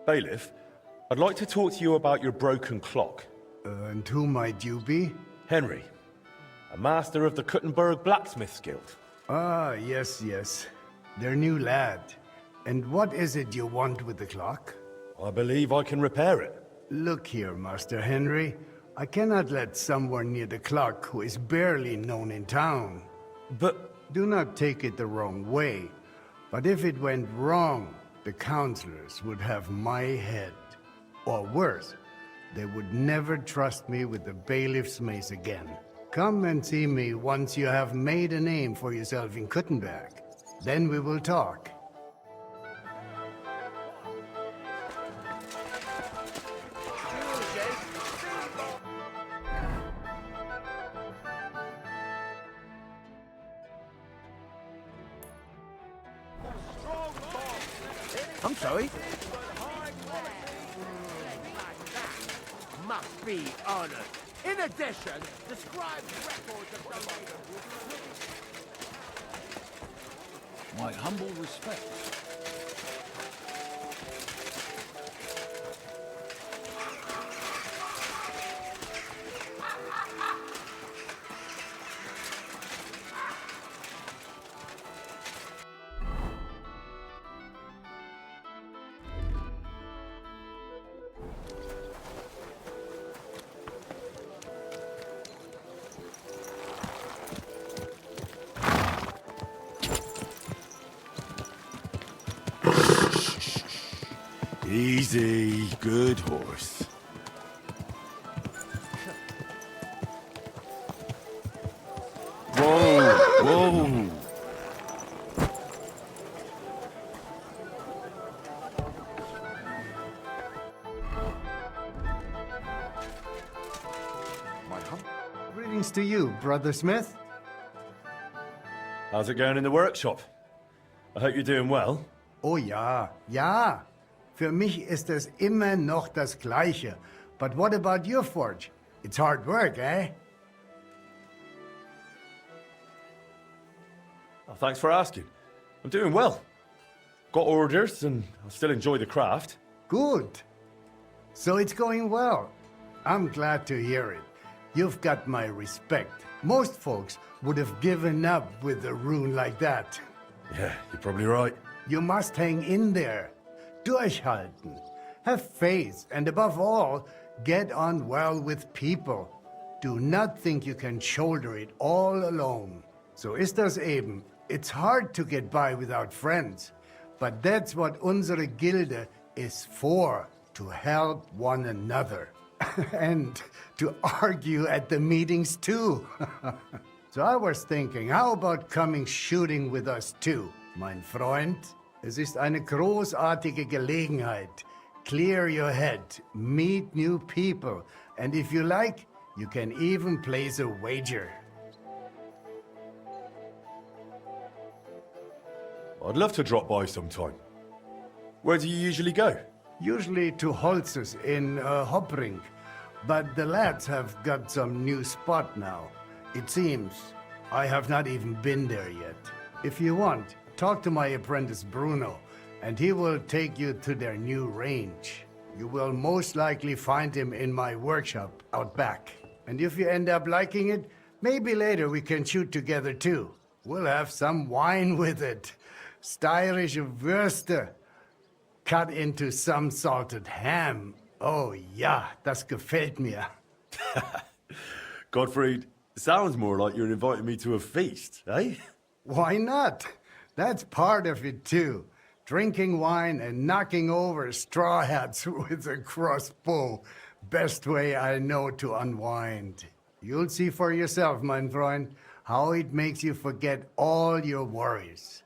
Bailiff, I'd like to talk to you about your broken clock. And who might you be? Henry, a master of the BLACKSMITH's Guild. Ah, yes, yes. Their new lad. And what is it you want with the clock? I believe I can repair it. Look here, Master Henry. I cannot let someone near the clock who is barely known in town. But Do not take it the wrong way. But if it went wrong, the counselors would have my head. Or worse, they would never trust me with the bailiff's mace again. Come and see me once you have made a name for yourself in Kuttenberg. Then we will talk. I'm sorry? Must be honored. In addition, the scribe's records of donated. My humble respects. easy, good horse. Whoa, whoa. Greetings to you, Brother Smith. How's it going in the workshop? I hope you're doing well. Oh ja, ja. Für mich ist es immer noch das Gleiche. But what about your forge? It's hard work, eh? Oh, thanks for asking. I'm doing well. Got orders and I still enjoy the craft. Good. So it's going well. I'm glad to hear it. You've got my respect. Most folks would have given up with a rune like that. Yeah, you're probably right. You must hang in there. Durchhalten. Have faith, and above all, get on well with people. Do not think you can shoulder it all alone. So ist das eben. It's hard to get by without friends. But that's what unsere Gilde is for, to help one another. And to argue at the meetings too. So I was thinking, how about coming shooting with us too, mein Freund? Es ist eine großartige Gelegenheit. Clear your head, meet new people, and if you like, you can even place a wager. I'd love to drop by sometime. Where do you usually go? Usually to Holz's in Hopring, but the lads have got some new spot now. It seems. I have not even been there yet. If you want, talk to my apprentice Bruno, and he will take you to their new range. You will most likely find him in my workshop out back. And if you end up liking it, maybe later we can shoot together too. We'll have some wine with it. Steirische Würste. Cut into some salted ham. Oh ja, das gefällt mir. Gottfried, sounds more like you're inviting me to a feast, eh? Why not? That's part of it too. Drinking wine and knocking over straw hats with a crossbow. Best way I know to unwind. You'll see for yourself, mein Freund, how it makes you forget all your worries.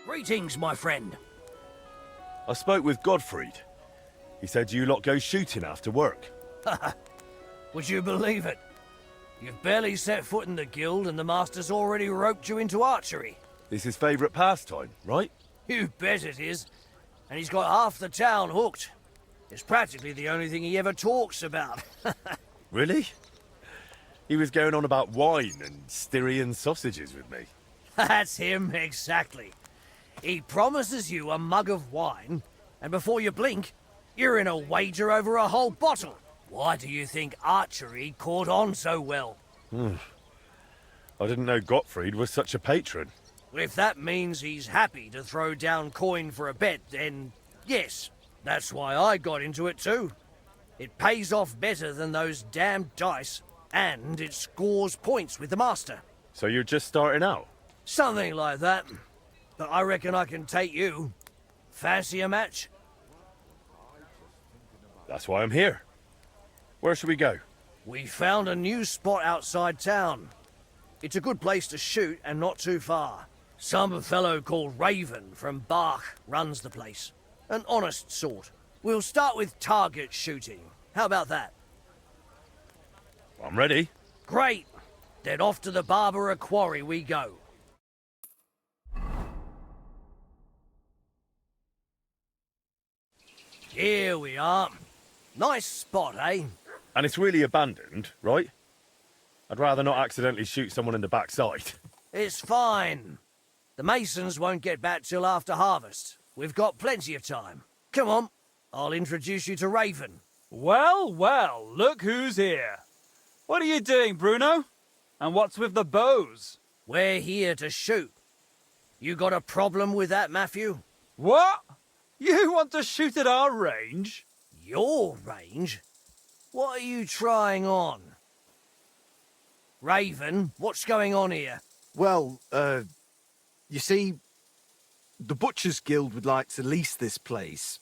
Greetings, my friend. I spoke with Gottfried. He said you lot go shooting after work. Would you believe it? You've barely set foot in the guild and the master's already roped you into archery. It's his favourite pastime, right? You bet it is. and he's got half the town hooked. It's practically the only thing he ever talks about. Really? He was going on about wine and Styrian sausages with me. That's him, exactly. He promises you a mug of wine, and before you blink, you're in a wager over a whole bottle. Why do you think archery caught on so well? I didn't know Gottfried was such a patron. If that means he's happy to throw down coin for a bet, then yes, that's why I got into it too. It pays off better than those damned dice, and it scores points with the master. So you're just starting out? Something like that. But I reckon I can take you. Fancy a match? That's why I'm here. Where should we go? We found a new spot outside town. It's a good place to shoot and not too far. Some fellow called Raven from Bach runs the place. An honest sort. We'll start with target shooting. How about that? I'm ready. Great. Then off to the Barbara Quarry we go. Here we are. Nice spot, eh? And it's really abandoned, right? I'd rather not accidentally shoot someone in the backside. It's fine. The masons won't get back till after harvest. We've got plenty of time. Come on, I'll introduce you to Raven. Well, well, look who's here. What are you doing, Bruno? And what's with the bows? We're here to shoot. You got a problem with that, Matthew? What? You want to shoot at our range? Your range? What are you trying on? Raven, what's going on here? Well, you see, the Butchers Guild would like to lease this place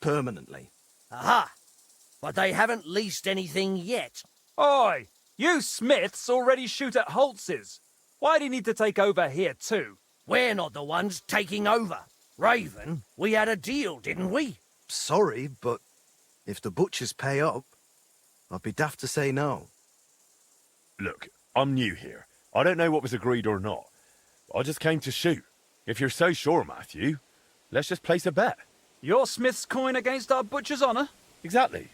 permanently. Aha! But they haven't leased anything yet. Oi, you Smiths already shoot at Holtz's. Why do you need to take over here too? We're not the ones taking over. Raven, we had a deal, didn't we? Sorry, but if the Butchers pay up, I'd be daft to say no. Look, I'm new here. I don't know what was agreed or not. I just came to shoot. If you're so sure, Matthew, let's just place a bet. Your Smith's coin against our Butcher's honour? Exactly.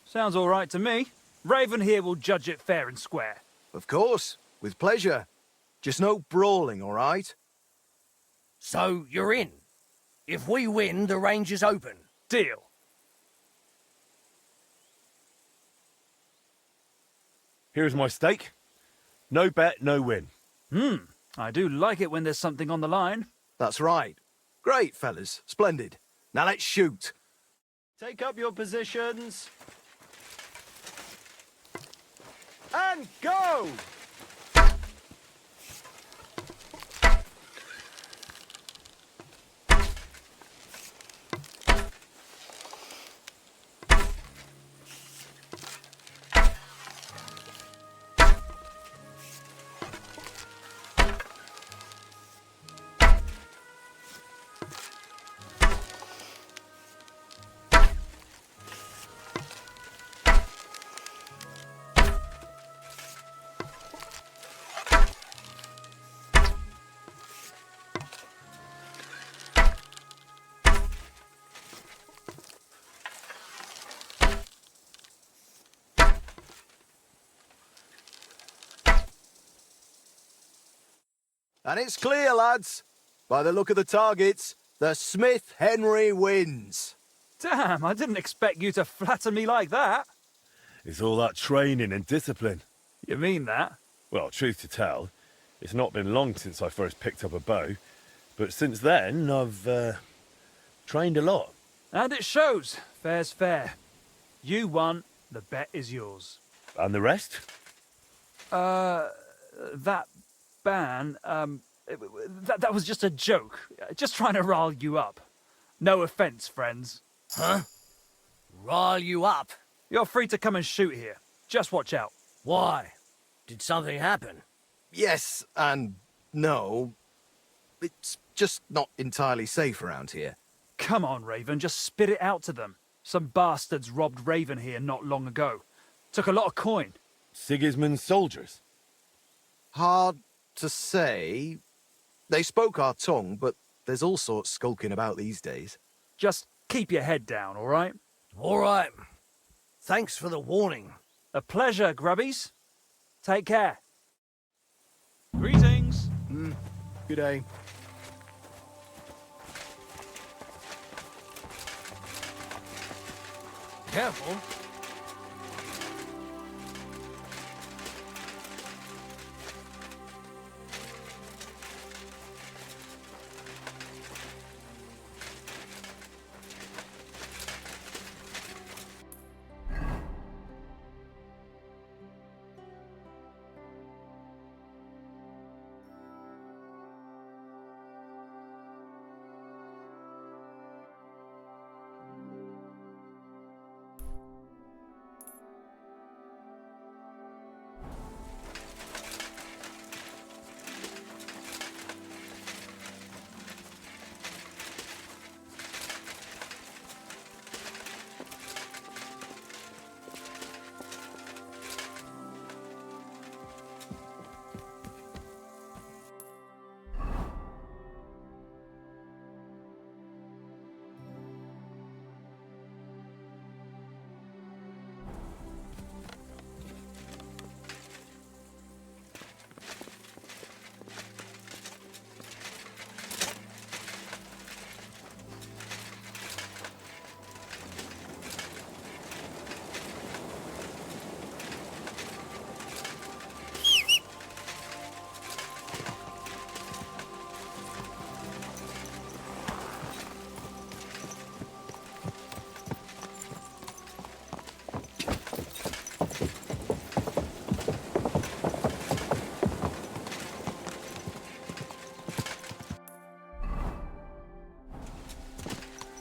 Sounds all right to me. Raven here will judge it fair and square. Of course, with pleasure. Just no brawling, all right? So you're in. If we win, the range is open. Deal. Here's my stake. No bet, no win. I do like it when there's something on the line. That's right. Great, fellas. Splendid. Now let's shoot. Take up your positions. And go! And it's clear, lads. By the look of the targets, the Smith Henry wins. Damn, I didn't expect you to flatter me like that. It's all that training and discipline. You mean that? Well, truth to tell, it's not been long since I first picked up a bow, but since then I've trained a lot. And it shows. Fair's fair. You won, the bet is yours. And the rest? That ban, that was just a joke. Just trying to rile you up. No offence, friends. Huh? Rile you up? You're free to come and shoot here. Just watch out. Why? Did something happen? Yes and no. It's just not entirely safe around here. Come on, Raven, just spit it out to them. Some bastards robbed Raven here not long ago. Took a lot of coin. Sigismund's soldiers. Hard to say. They spoke our tongue, but There's all sorts skulking about these days. Just keep your head down, all right? All right. Thanks for the warning. A pleasure, grubbies. Take care. Greetings. Good day. Careful.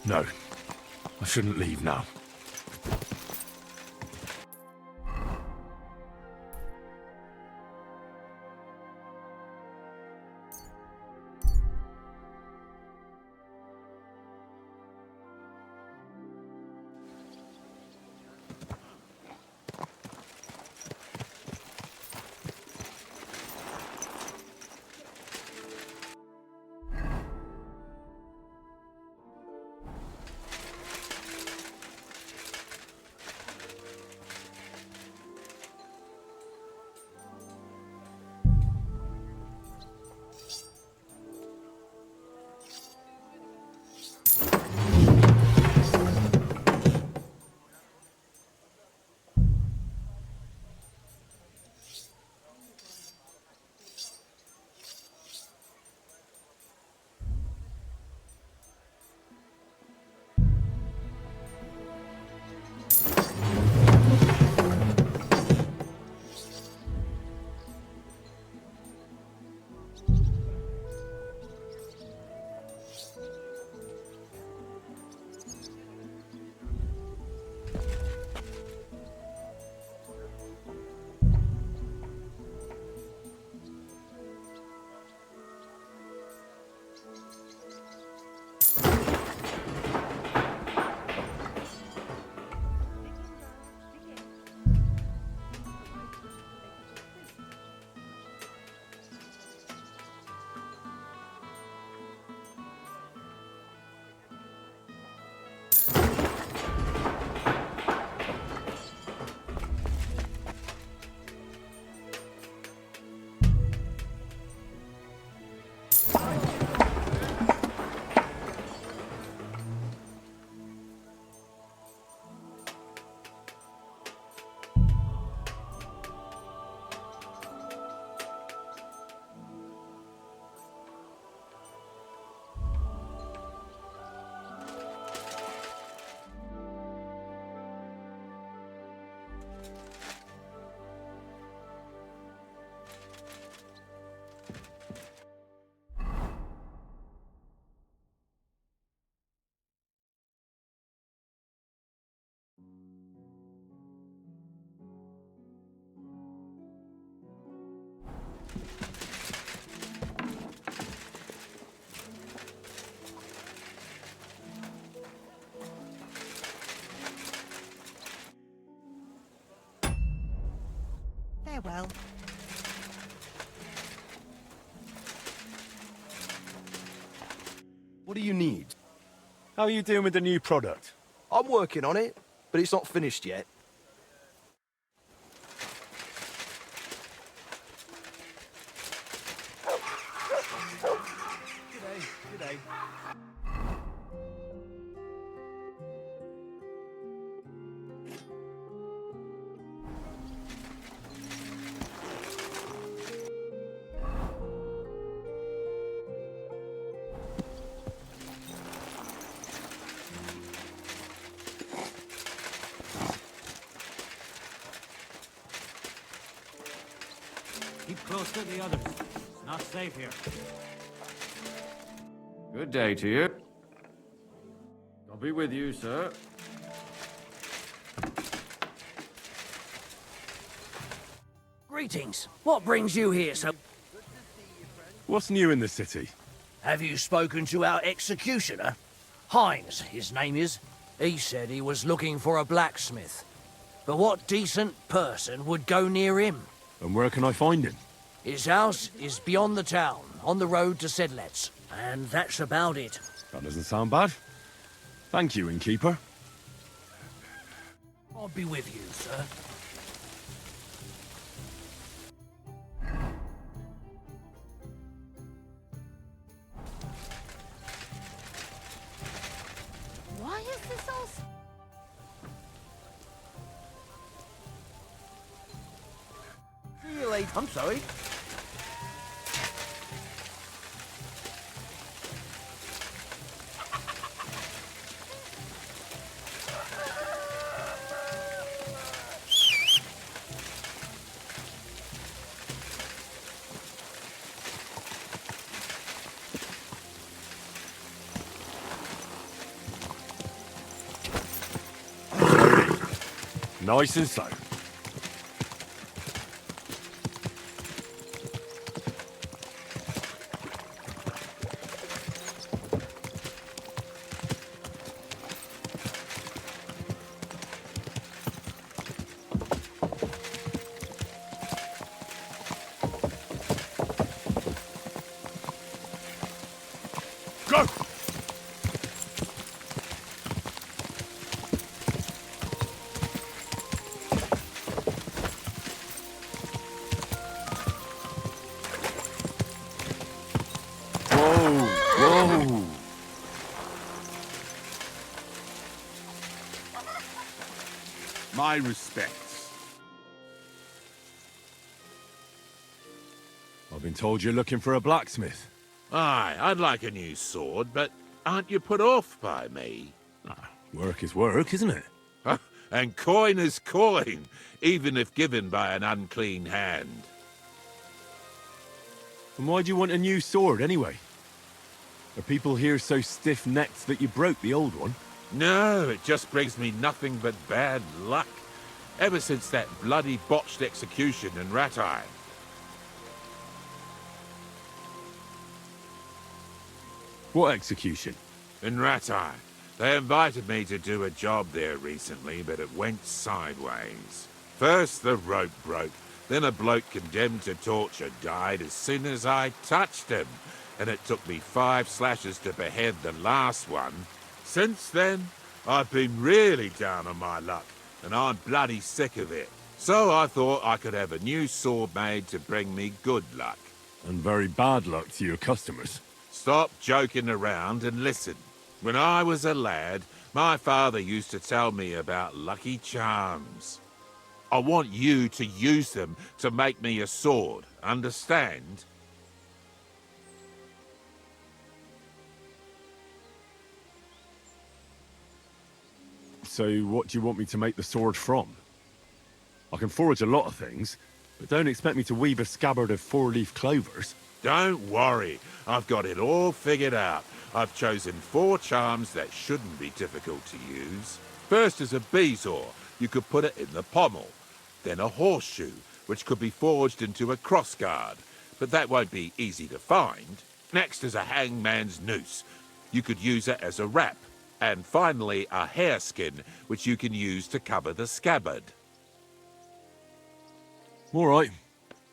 No, I shouldn't leave now. Farewell. What do you need? How are you doing with the new product? I'm working on it, but it's not finished yet. G'day. Keep close to the others. It's not safe here. Good day to you. I'll be with you, sir. Greetings. What brings you here, sir? What's new in the city? Have you spoken to our executioner? Hines, his name is. He said he was looking for a blacksmith. But what decent person would go near him? And where can I find him? His house is beyond the town, on the road to Sedlets. And that's about it. That doesn't sound bad. Thank you, innkeeper. I'll be with you, sir. Why is this all... See you later. I'm sorry. Nice and slow. Go! Whoa! My respects. I've been told you're looking for a blacksmith. Aye, I'd like a new sword, but aren't you put off by me? Work is work, isn't it? And coin is coin, even if given by an unclean hand. And why do you want a new sword, anyway? Are people here so stiff-necked that you broke the old one? No, it just brings me nothing but bad luck. Ever since that bloody botched execution in Ratai. What execution? In Ratai. They invited me to do a job there recently, but it went sideways. First the rope broke, then a bloke condemned to torture died as soon as I touched him, and it took me 5 slashes to behead the last one. Since then, I've been really down on my luck, and I'm bloody sick of it. So I thought I could have a new sword made to bring me good luck. And very bad luck to your customers. Stop joking around and listen. When I was a lad, my father used to tell me about lucky charms. I want you to use them to make me a sword, understand? So what do you want me to make the sword from? I can forge a lot of things, but don't expect me to weave a scabbard of 4-leaf clovers. Don't worry, I've got it all figured out. I've chosen 4 charms that shouldn't be difficult to use. First is a bezoar. You could put it in the pommel. Then a horseshoe, which could be forged into a crossguard, but that won't be easy to find. Next is a hangman's noose. You could use it as a wrap. And finally, a hareskin, which you can use to cover the scabbard. All right,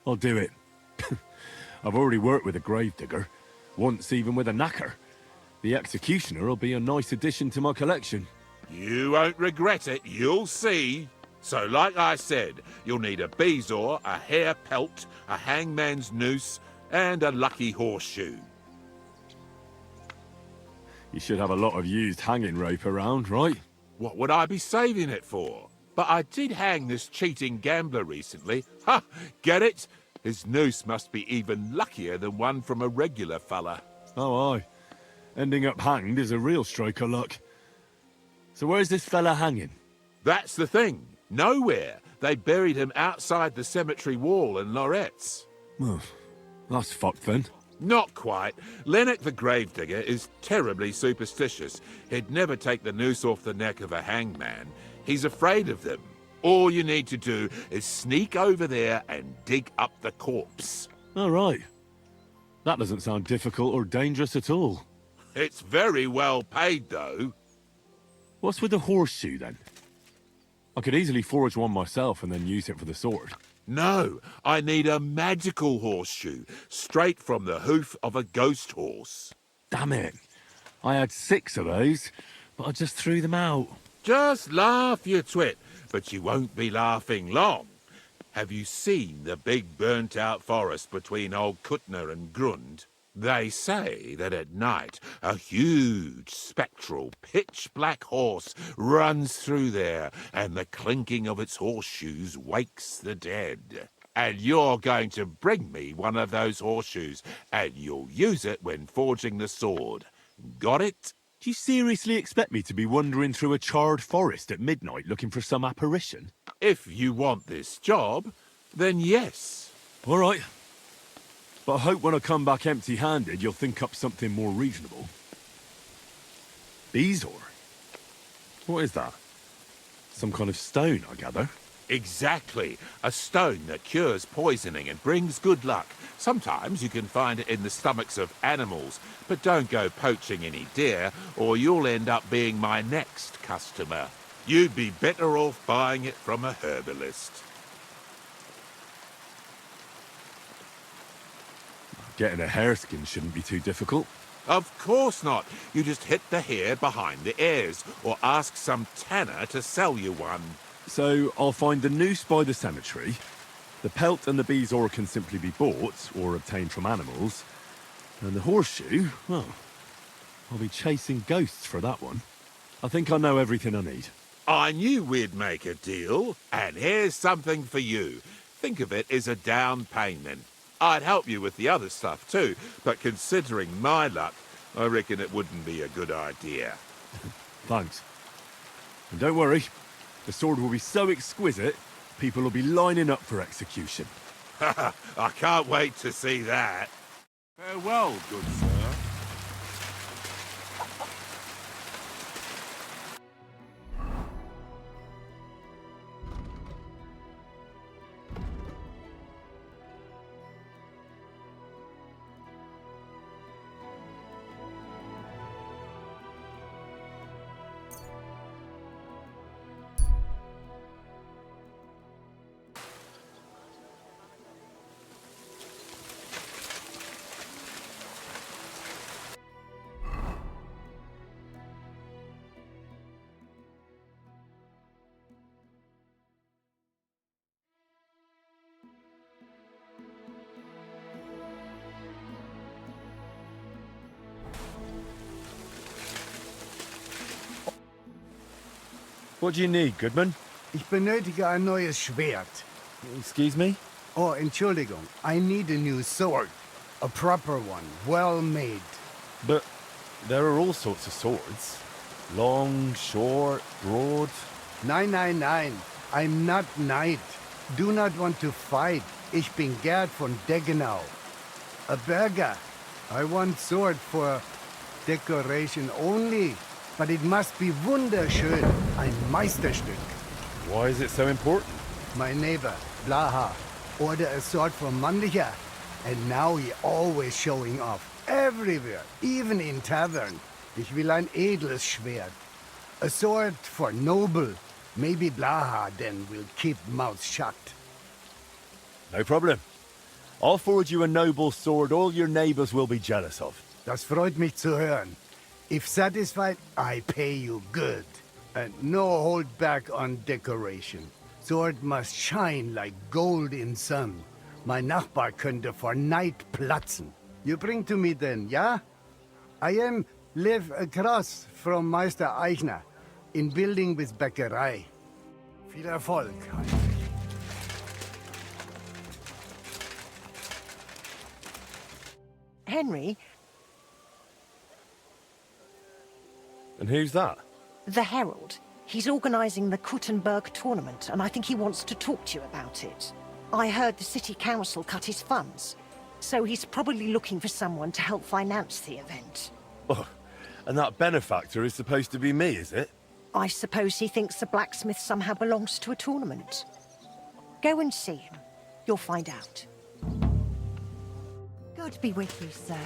I'll do it. I've already worked with a gravedigger, once even with a knacker. The executioner will be a nice addition to my collection. You won't regret it, you'll see. So like I said, you'll need a bezoar, a hair pelt, a hangman's noose, and a lucky horseshoe. You should have a lot of used hanging rope around, right? What would I be saving it for? But I did hang this cheating gambler recently. Ha! Get it? His noose must be even luckier than one from a regular fella. Oh, aye. Ending up hanged is a real stroke of luck. So where's this fella hanging? That's the thing. Nowhere. They buried him outside the cemetery wall in Loretz. Well, that's fucked then. Not quite. Lennox the gravedigger is terribly superstitious. He'd never take the noose off the neck of a hangman. He's afraid of them. All you need to do is sneak over there and dig up the corpse. All right. That doesn't sound difficult or dangerous at all. It's very well paid, though. What's with the horseshoe, then? I could easily forge one myself and then use it for the sword. No, I need a magical horseshoe, straight from the hoof of a ghost horse. Damn it. I had 6 of those, but I just threw them out. Just laugh, you twit, but you won't be laughing long. Have you seen the big burnt-out forest between old Kuttner and Grund? They say that at night a huge, spectral, pitch-black horse runs through there, and the clinking of its horseshoes wakes the dead. And you're going to bring me one of those horseshoes, and you'll use it when forging the sword. Got it? Do you seriously expect me to be wandering through a charred forest at midnight looking for some apparition? If you want this job, then yes. All right. But I hope when I come back empty-handed, you'll think up something more reasonable. Bezoar? What is that? Some kind of stone, I gather? Exactly. A stone that cures poisoning and brings good luck. Sometimes you can find it in the stomachs of animals, but don't go poaching any deer, or you'll end up being my next customer. You'd be better off buying it from a herbalist. Getting a hareskin shouldn't be too difficult. Of course not. You just hit the hair behind the ears, or ask some tanner to sell you one. So I'll find the noose by the cemetery. The pelt and the bezoar can simply be bought or obtained from animals. And the horseshoe, well, I'll be chasing ghosts for that one. I think I know everything I need. I knew we'd make a deal, and here's something for you. Think of it as a down payment. I'd help you with the other stuff too, but considering my luck, I reckon it wouldn't be a good idea. Thanks. And don't worry, the sword will be so exquisite, people will be lining up for execution. I can't wait to see that. Farewell, good sir. What do you need, Goodman? Ich benötige ein neues Schwert. Excuse me? Oh, Entschuldigung. I need a new sword. A proper one, well made. But there are all sorts of swords. Long, short, broad. Nein, nein, nein. I'm not knight. Do not want to fight. Ich bin Gerd von Deggenau. A burger. I want sword for decoration only. But it must be wunderschön. Ein Meisterstück. Why is it so important? My neighbor, Blaha, ordered a sword from Mannlicher. And now he always showing off. Everywhere, even in tavern. Ich will ein edles Schwert. A sword for noble. Maybe Blaha then will keep mouth shut. No problem. I'll forge you a noble sword all your neighbors will be jealous of. Das freut mich zu hören. If satisfied, I pay you good. And no hold back on decoration. Sword must shine like gold in sun. Mein Nachbar könnte vor Neid platzen. You bring to me then, ja? Live across from Meister Eichner, in building with Bäckerei. Viel Erfolg, Heinrich. Henry, And who's that? the Herald. He's organising the Kuttenberg tournament, and I think he wants to talk to you about it. I heard the city council cut his funds, so he's probably looking for someone to help finance the event. Oh, and that benefactor is supposed to be me, is it? I suppose he thinks the blacksmith somehow belongs to a tournament. Go and see him. You'll find out. God be with you, sir.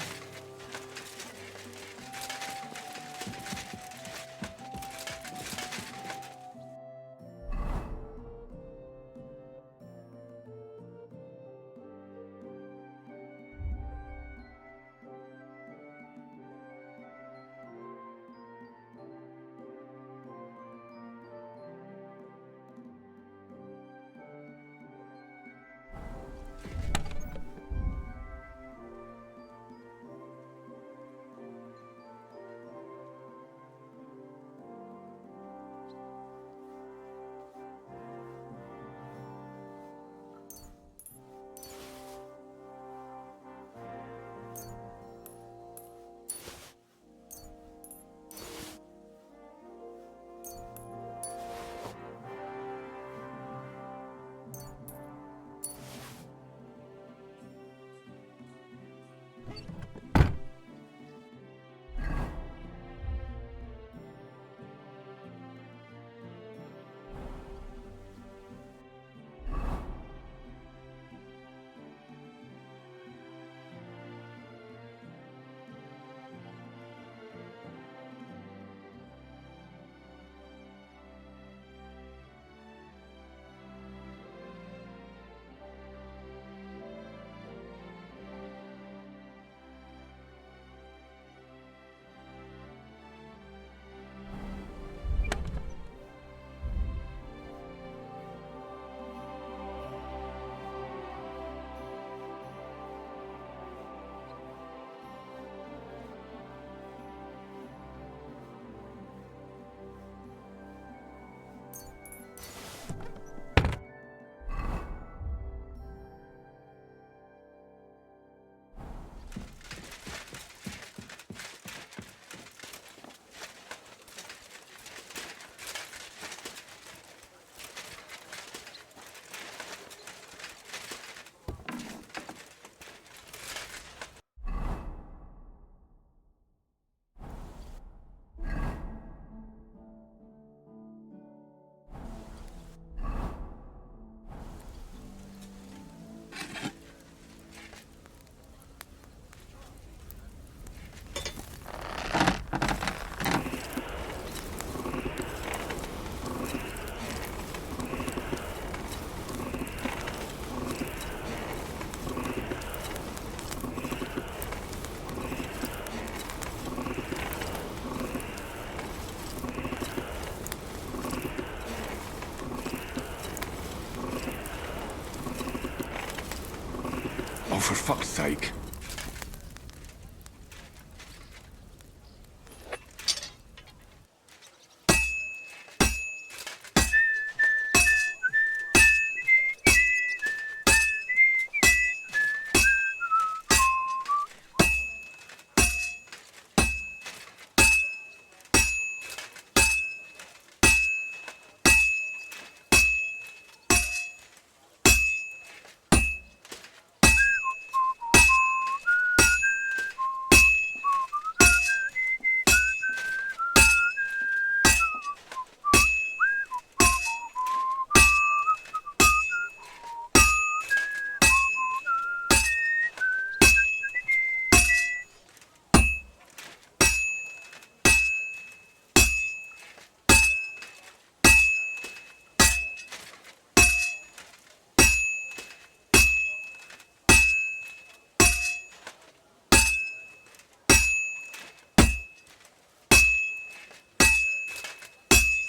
Oh, for fuck's sake.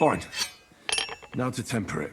Fine. Now to temper it.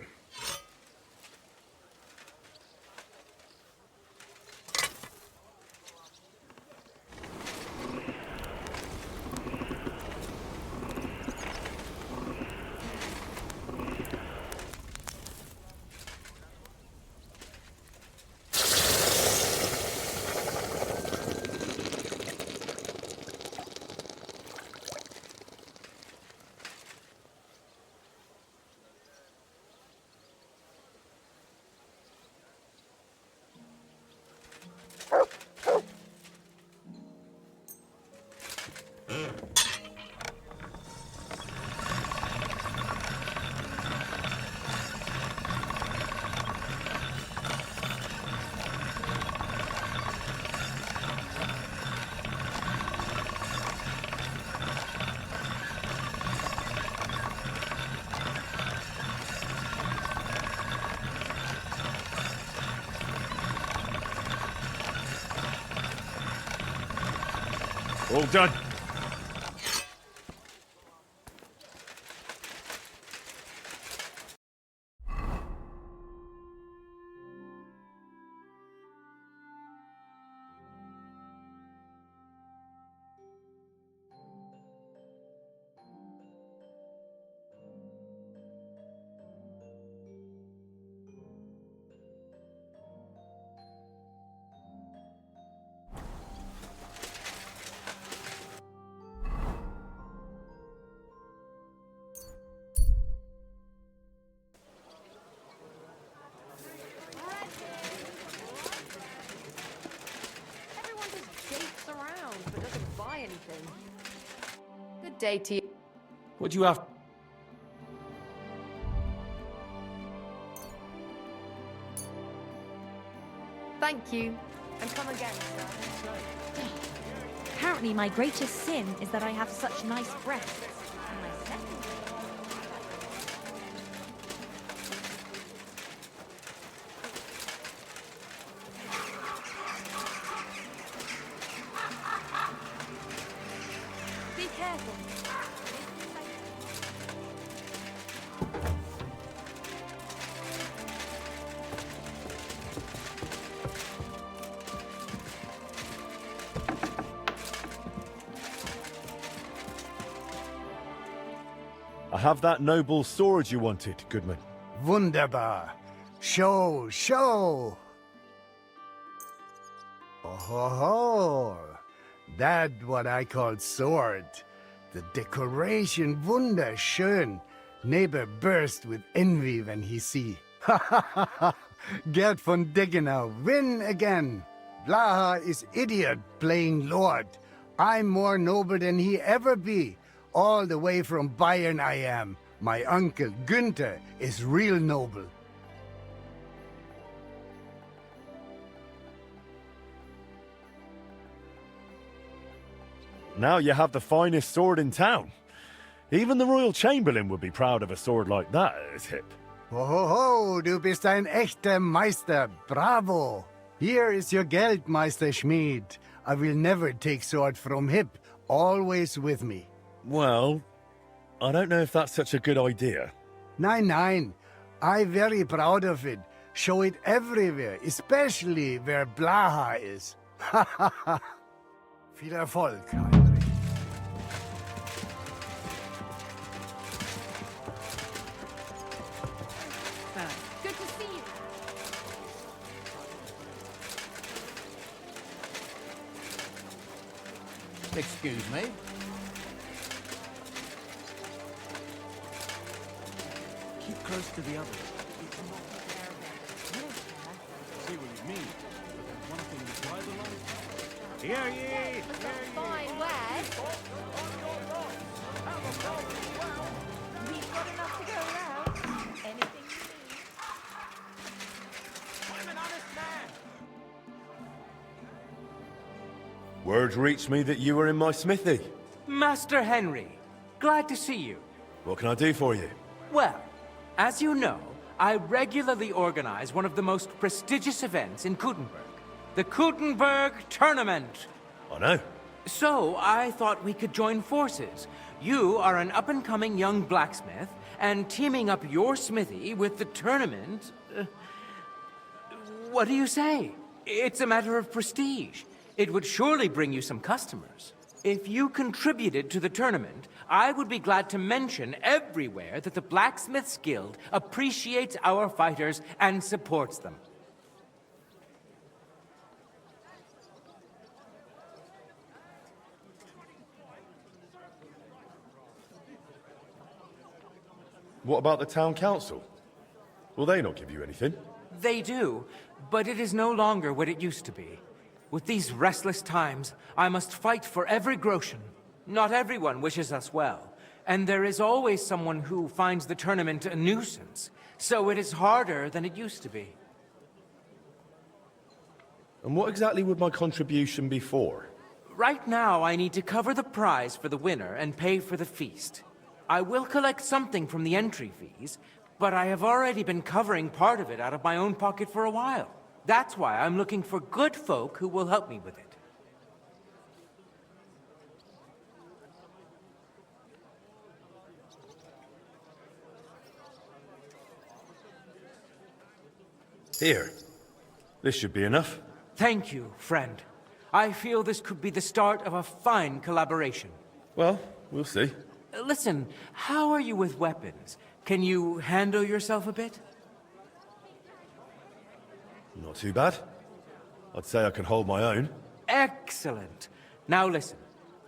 All done. Everyone just dates around but doesn't buy anything. Good day to you. What do you have? Thank you. And come again, sir. Apparently my greatest sin is that I have such nice breasts. And my second... Be careful. I have that noble sword you wanted, Goodman. Wunderbar. Show, show. Oh ho ho. That what I call sword. The decoration wunderschön. Neighbor burst with envy when he see. Ha ha ha ha. Gerd von Deggenau win again. Blaha is idiot playing lord. I'm more noble than he ever be. All the way from Bayern I am. My uncle Günther is real noble. Now you have the finest sword in town. Even the Royal Chamberlain would be proud of a sword like that at his hip. Ho ho ho, du bist ein echter Meister, bravo! Here is your Geld, Meister Schmied. I will never take sword from hip, always with me. Well, I don't know if that's such a good idea. Nein, I very proud of it. Show it everywhere, especially where Blaha is. Ha ha ha! Viel Erfolg, Heinrich. Good to see you. Excuse me? Keep close to the others. See what you mean. But there's one thing that's right along. Hear ye! For some fine wares. We've got enough to go around. Anything you need. I'm an honest man! Word reached me that you were in my smithy. Master Henry, glad to see you. What can I do for you? Well, as you know, I regularly organize one of the most prestigious events in Kuttenberg, the Kuttenberg Tournament. I know. So I thought we could join forces. You are an up-and-coming young blacksmith, and teaming up your smithy with the tournament... what do you say? It's a matter of prestige. It would surely bring you some customers. If you contributed to the tournament, I would be glad to mention everywhere that the Blacksmith's Guild appreciates our fighters and supports them. What about the town council? Will they not give you anything? They do, but it is no longer what it used to be. With these restless times, I must fight for every groschen. Not everyone wishes us well, and there is always someone who finds the tournament a nuisance, so it is harder than it used to be. And what exactly would my contribution be for? Right now, I need to cover the prize for the winner and pay for the feast. I will collect something from the entry fees, but I have already been covering part of it out of my own pocket for a while. That's why I'm looking for good folk who will help me with it. Here. This should be enough. Thank you, friend. I feel this could be the start of a fine collaboration. Well, we'll see. Listen, how are you with weapons? Can you handle yourself a bit? Not too bad. I'd say I can hold my own. Excellent. Now listen,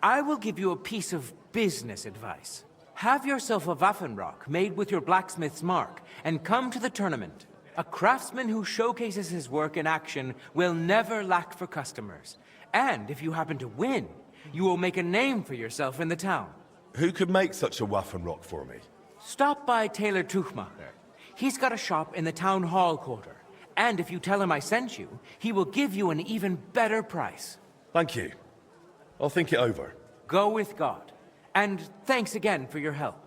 I will give you a piece of business advice. Have yourself a Waffenrock made with your blacksmith's mark, and come to the tournament. A craftsman who showcases his work in action will never lack for customers. And if you happen to win, you will make a name for yourself in the town. Who could make such a Waffenrock for me? Stop by Taylor Tuchmacher. He's got a shop in the town hall quarter. And if you tell him I sent you, he will give you an even better price. Thank you. I'll think it over. Go with God. And thanks again for your help.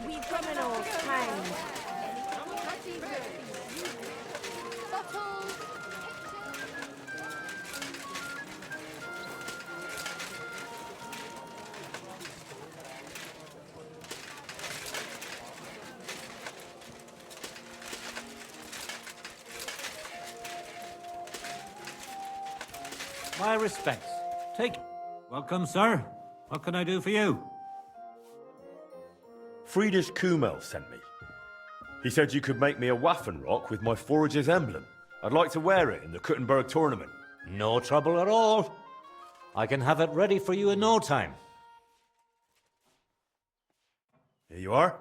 We criminals hanged. My respects. Take... Welcome, sir. What can I do for you? Friedrich Kummel sent me. He said you could make me a Waffenrock with my forager's emblem. I'd like to wear it in the Kuttenberg tournament. No trouble at all. I can have it ready for you in no time. Here you are.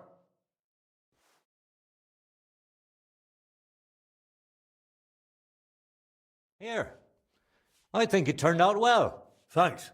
Here. I think it turned out well. Thanks.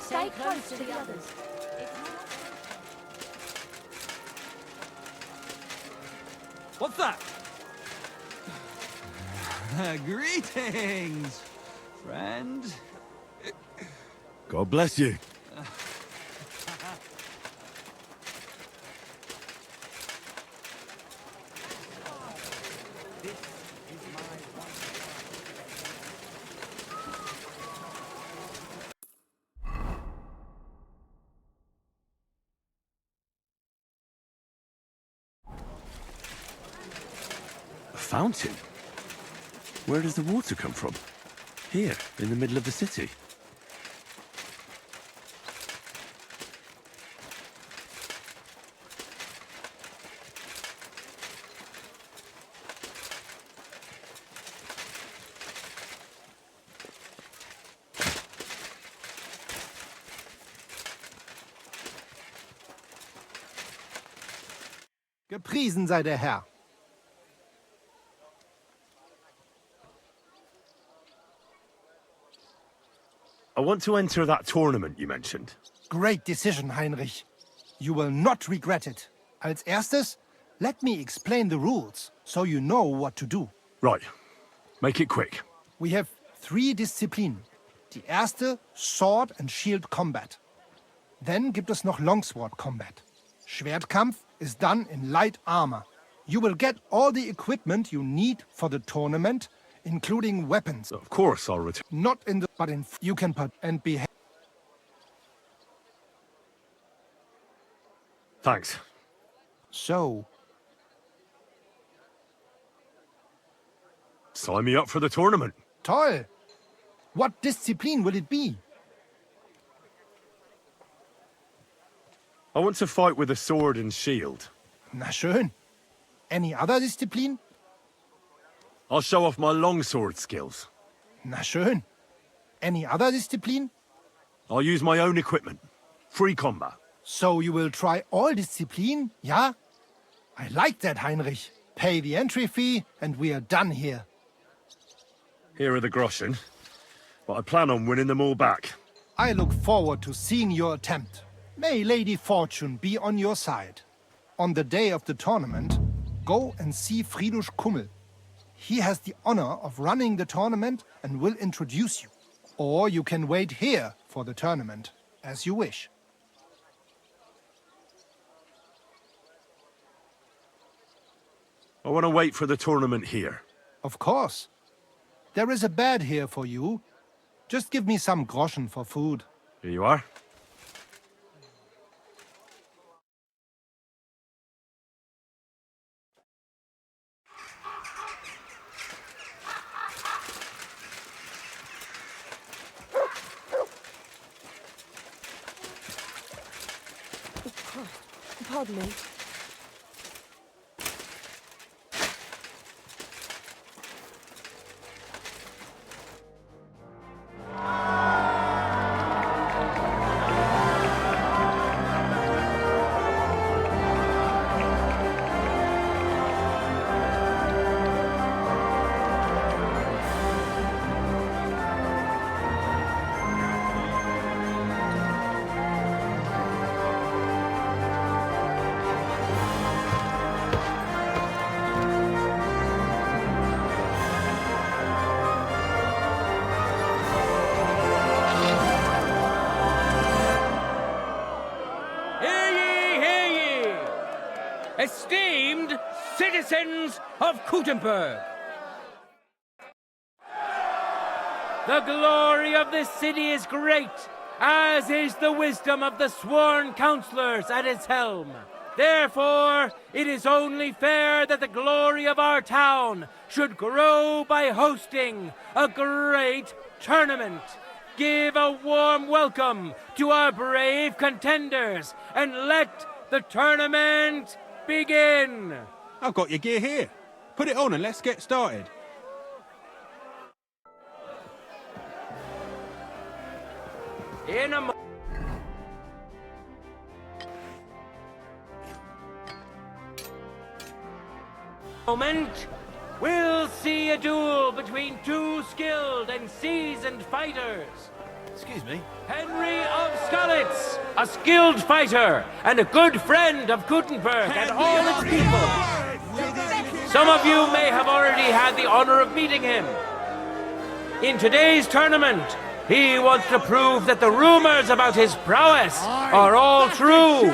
Stay close to the others. What's that? Greetings, friend. God bless you. Fountain? Where does the water come from? Here, in the middle of the city. Gepriesen sei der Herr. I want to enter that tournament you mentioned. Great decision, Heinrich. You will not regret it. Als erstes, let me explain the rules, so you know what to do. Right. Make it quick. We have 3 Disziplinen. Die erste, Sword and Shield Combat. Then gibt es noch Longsword Combat. Schwertkampf is done in light armor. You will get all the equipment you need for the tournament, including weapons. Of course I'll return. Not in the... but in... you can put and be... Thanks. So... Sign me up for the tournament. Toll! What discipline will it be? I want to fight with a sword and shield. Na schön. Any other discipline? I'll show off my longsword skills. Na schön. Any other discipline? I'll use my own equipment. Free combat. So you will try all discipline, yeah? I like that, Heinrich. Pay the entry fee and we are done here. Here are the groschen, but I plan on winning them all back. I look forward to seeing your attempt. May Lady Fortune be on your side. On the day of the tournament, go and see Friedrich Kummel. He has the honor of running the tournament and will introduce you. Or you can wait here for the tournament, as you wish. I want to wait for the tournament here. Of course. There is a bed here for you. Just give me some groschen for food. Here you are. Pardon me. Esteemed citizens of KUTTENBERG, the glory of this city is great, as is the wisdom of the sworn councillors at its helm. Therefore, it is only fair that the glory of our town should grow by hosting a great tournament. Give a warm welcome to our brave contenders and let the tournament begin. I've got your gear here. Put it on and let's get started. In a moment, we'll see a duel between 2 skilled and seasoned fighters. Excuse me? Henry of Skalitz, a skilled fighter and a good friend of KUTTENBERG and all its people. Some of you may have already had the honor of meeting him. In today's tournament, he wants to prove that the rumors about his prowess are all true.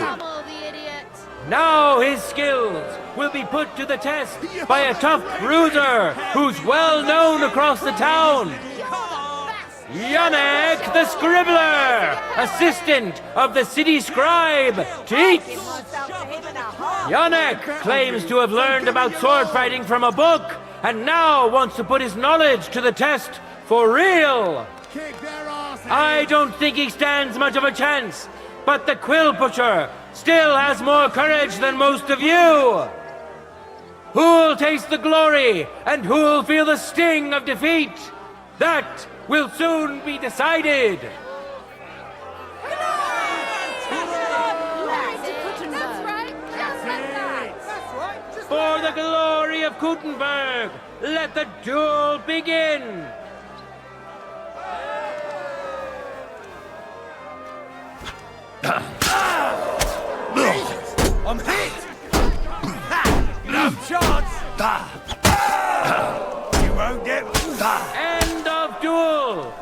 Now his skills will be put to the test by a tough bruiser who's well known across the town. Janek the Scribbler, assistant of the city scribe, Teets. Janek claims to have learned about sword fighting from a book and now wants to put his knowledge to the test for real. I don't think he stands much of a chance, but the Quill Pusher still has more courage than most of you. Who'll taste the glory and who'll feel the sting of defeat? That will soon be decided. the glory of Kuttenberg, let the duel begin! I'm hit! No chance! You won't get... End of duel!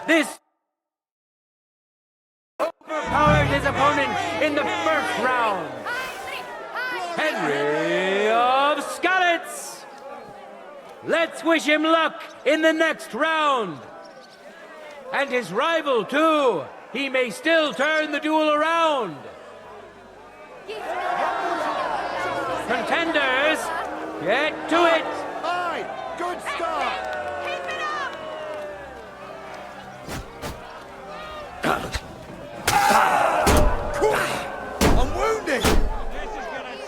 This overpowered his opponent in the first round. Henry of Skalitz! Let's wish him luck in the next round. And his rival, too. He may still turn the duel around. Contenders, get to it! Aye, good start! I'm wounded!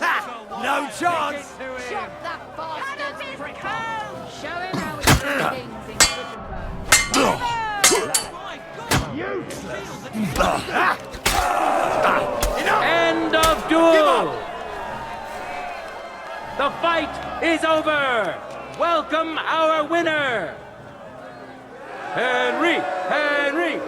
Ha! No chance! Chop that bastard's prick off! Show him how he do things in Kuttenberg. End of duel! The fight is over! Welcome our winner! Henry! Henry!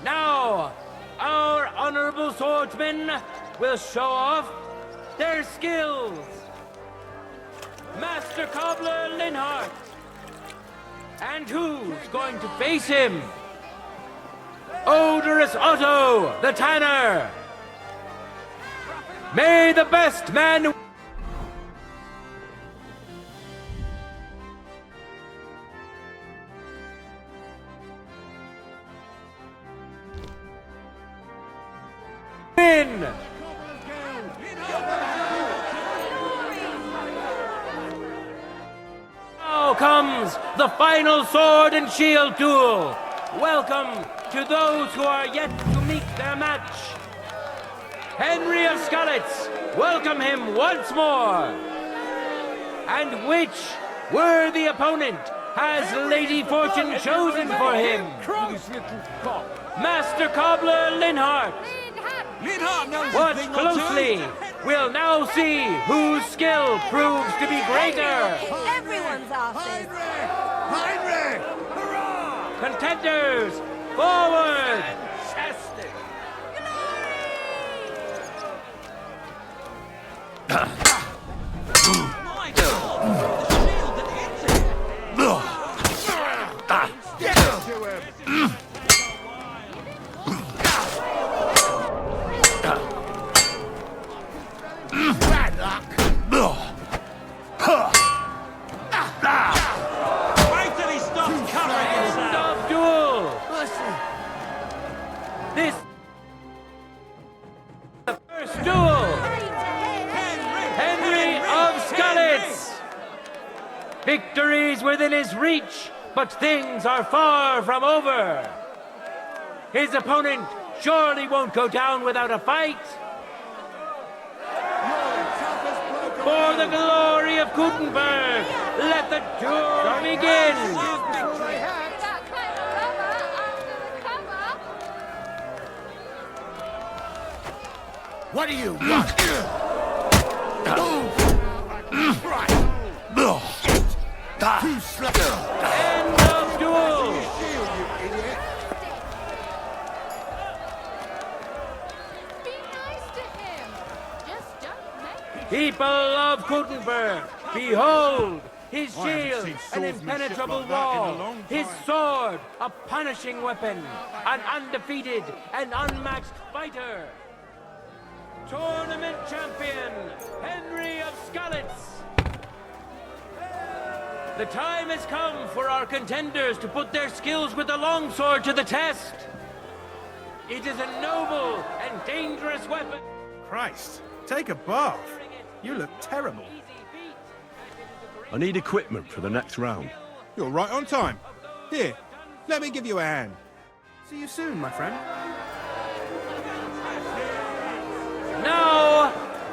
Now, our honorable swordsmen will show off their skills. Master Cobbler Linhart. And who's going to face him? Odorous Otto, the tanner. May the best man win. Now comes the final sword and shield duel. Welcome to those who are yet to meet their match. Henry of Skalitz, welcome him once more. And which worthy opponent has Lady Fortune chosen for him? Master Cobbler Linhart. Watch closely. We'll now see whose skill proves to be greater. Everyone's asses. Heinrich! Hurrah! Contenders, forward! Fantastic! My God! The shield that hits it! Get to him! Bad luck! Wait till he stops covering himself! Stop duel! This the first duel! Henry of Skalitz! Victory's within his reach, but things are far from over. His opponent surely won't go down without a fight. For the glory of Kuttenberg, let the duel begin! What do you want? Too slow. End of duel! Be nice to him. Just don't make him. People of Kuttenberg, behold! His I haven't shield, seen an swordsmanship impenetrable like that in a wall. long His time. sword, a punishing weapon. An undefeated and unmatched fighter. Tournament champion, Henry of Skalitz. The time has come for our contenders to put their skills with the longsword to the test. It is a noble and dangerous weapon. Christ, take a bath. You look terrible. I need equipment for the next round. You're right on time. Here, let me give you a hand. See you soon, my friend. Now,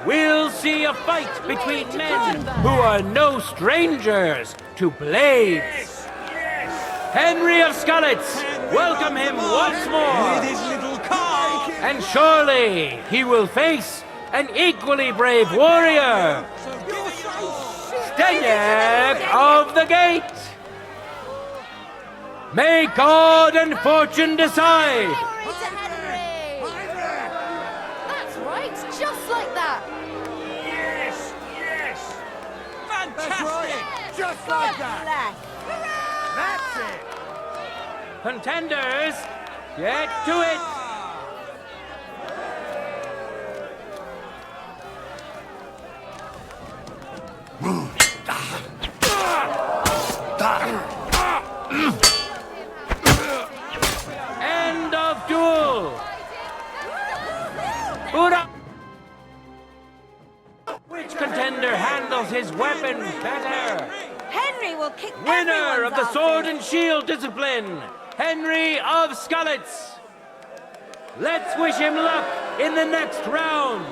we'll see a fight between men who are no strangers to blades. Henry of Skalitz, welcome him once more. With his little car. And surely he will face an equally brave warrior, Steniek of the Gate. May God and fortune decide. Glory to Henry! That's right, just like that. Yes, yes. Fantastic. That's right. Just like that. That's it. Contenders, get to it. End of duel. Buddha. Which contender handles his weapon better? Henry will kick Winner of the everyone's sword asses. and shield discipline, Henry of Skalitz. Let's wish him luck in the next round.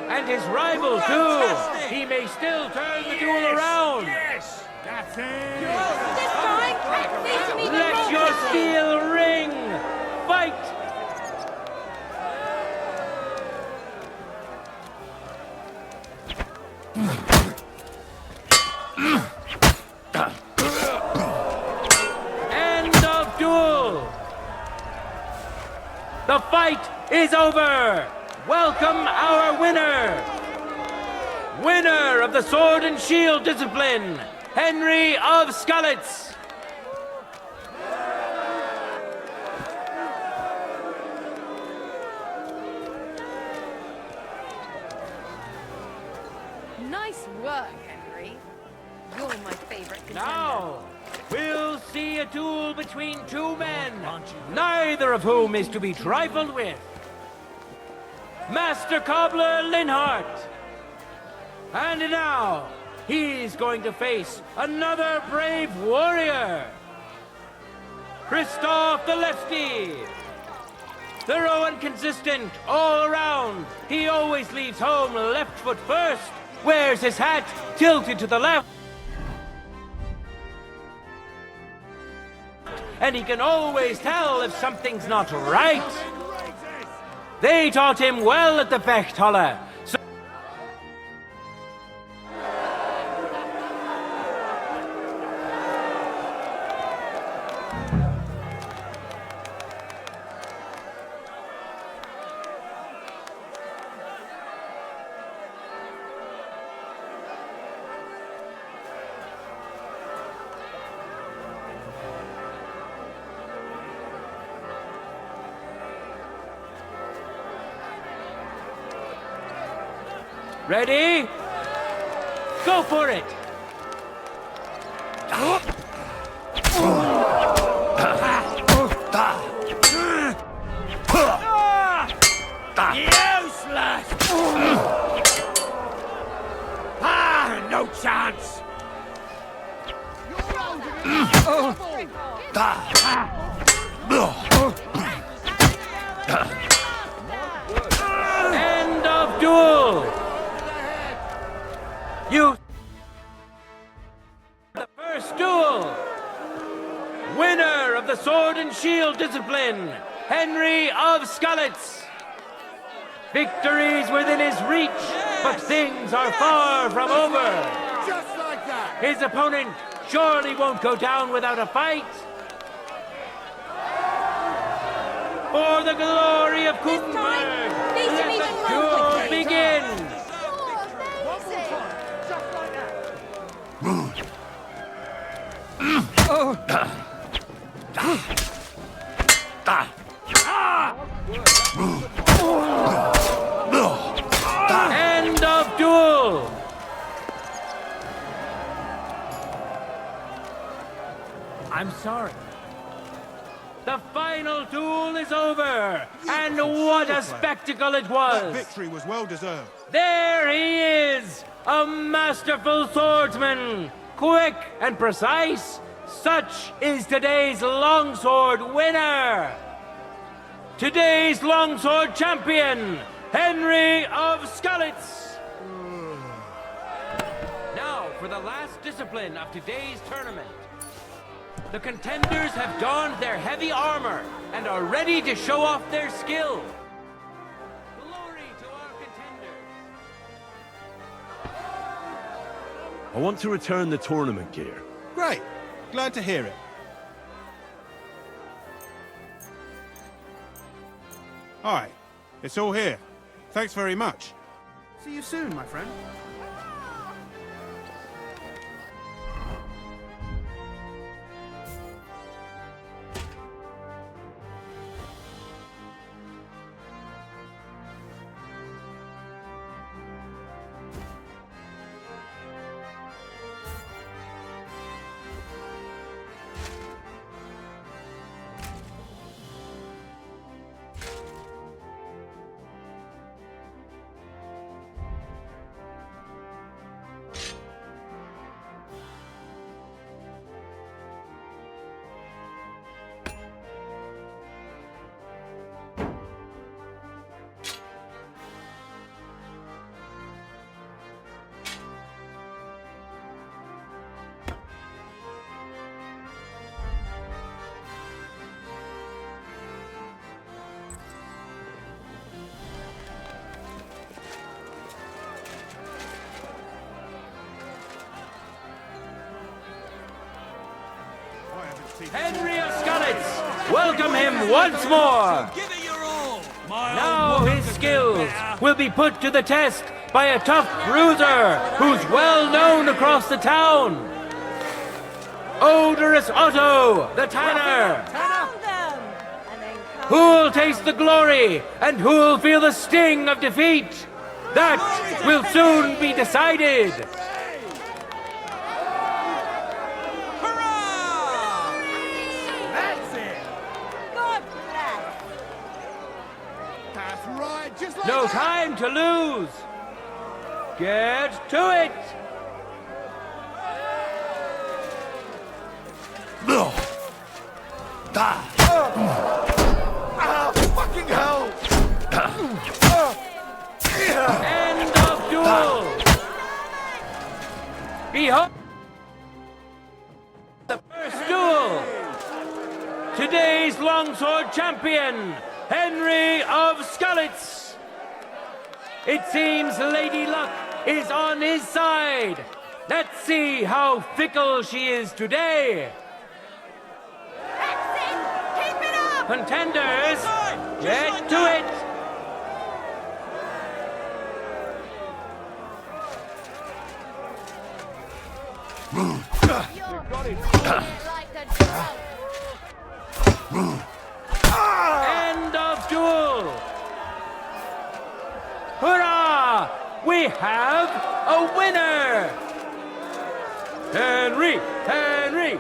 And his rival, too. He may still turn the duel around. Yes, that's it. This time, beat him even Let more your quickly. steel ring. Fight. End of duel. The fight is over. Welcome our winner. Winner of the sword and shield discipline, Henry of Skalitz. Nice work, Henry. You're my favorite contender. Now, we'll see a duel between two men, neither of whom is to be trifled with. Master Cobbler Linhart. And now, he's going to face another brave warrior. Christoph the Lefty. Thorough and consistent all around. He always leaves home left foot first. Wears his hat tilted to the left. And he can always tell if something's not right. They taught him well at the Vechthalle. So ready? Go for it! Useless! No chance! End of duel! You... The first duel! Winner of the sword and shield discipline, Henry of Skalitz. Victory's within his reach, but things are far from over. Just like that. His opponent surely won't go down without a fight. For the glory of Kuttenberg, beat him let even the more duel quickly. begin. End of duel. I'm sorry. The final duel is over, and what a spectacle it was! Victory was well deserved. There he is, a masterful swordsman, quick and precise. Such is today's longsword winner. Today's longsword champion, Henry of Skalitz. Now for the last discipline of today's tournament. The contenders have donned their heavy armor and are ready to show off their skill. Glory to our contenders. I want to return the tournament gear. Great. Glad to hear it. Hi. It's all here. Thanks very much. See you soon, my friend. Henry of Skalitz, welcome him once more. Give it your all. Now his skills will be put to the test by a tough bruiser who's well known across the town. Odorous Otto, the tanner. Who'll taste the glory and who'll feel the sting of defeat? That will soon be decided. No time to lose. Get to it. Fucking hell! End of duel. Behold the first duel. Today's longsword champion, Henry of Skalitz. It seems Lady Luck is on his side. Let's see how fickle she is today. Keep it up! Contenders, get to it. Like a End of duel. Hurrah! We have a winner! Henry! Henry!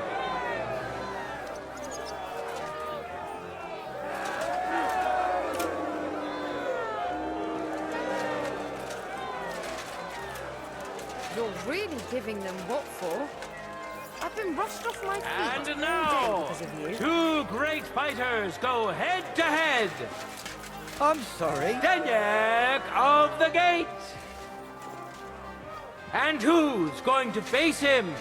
You're really giving them what for? I've been rushed off my feet all And day now, because of you. two great fighters go head to head. I'm sorry. Deniak of the Gate. And who's going to face him?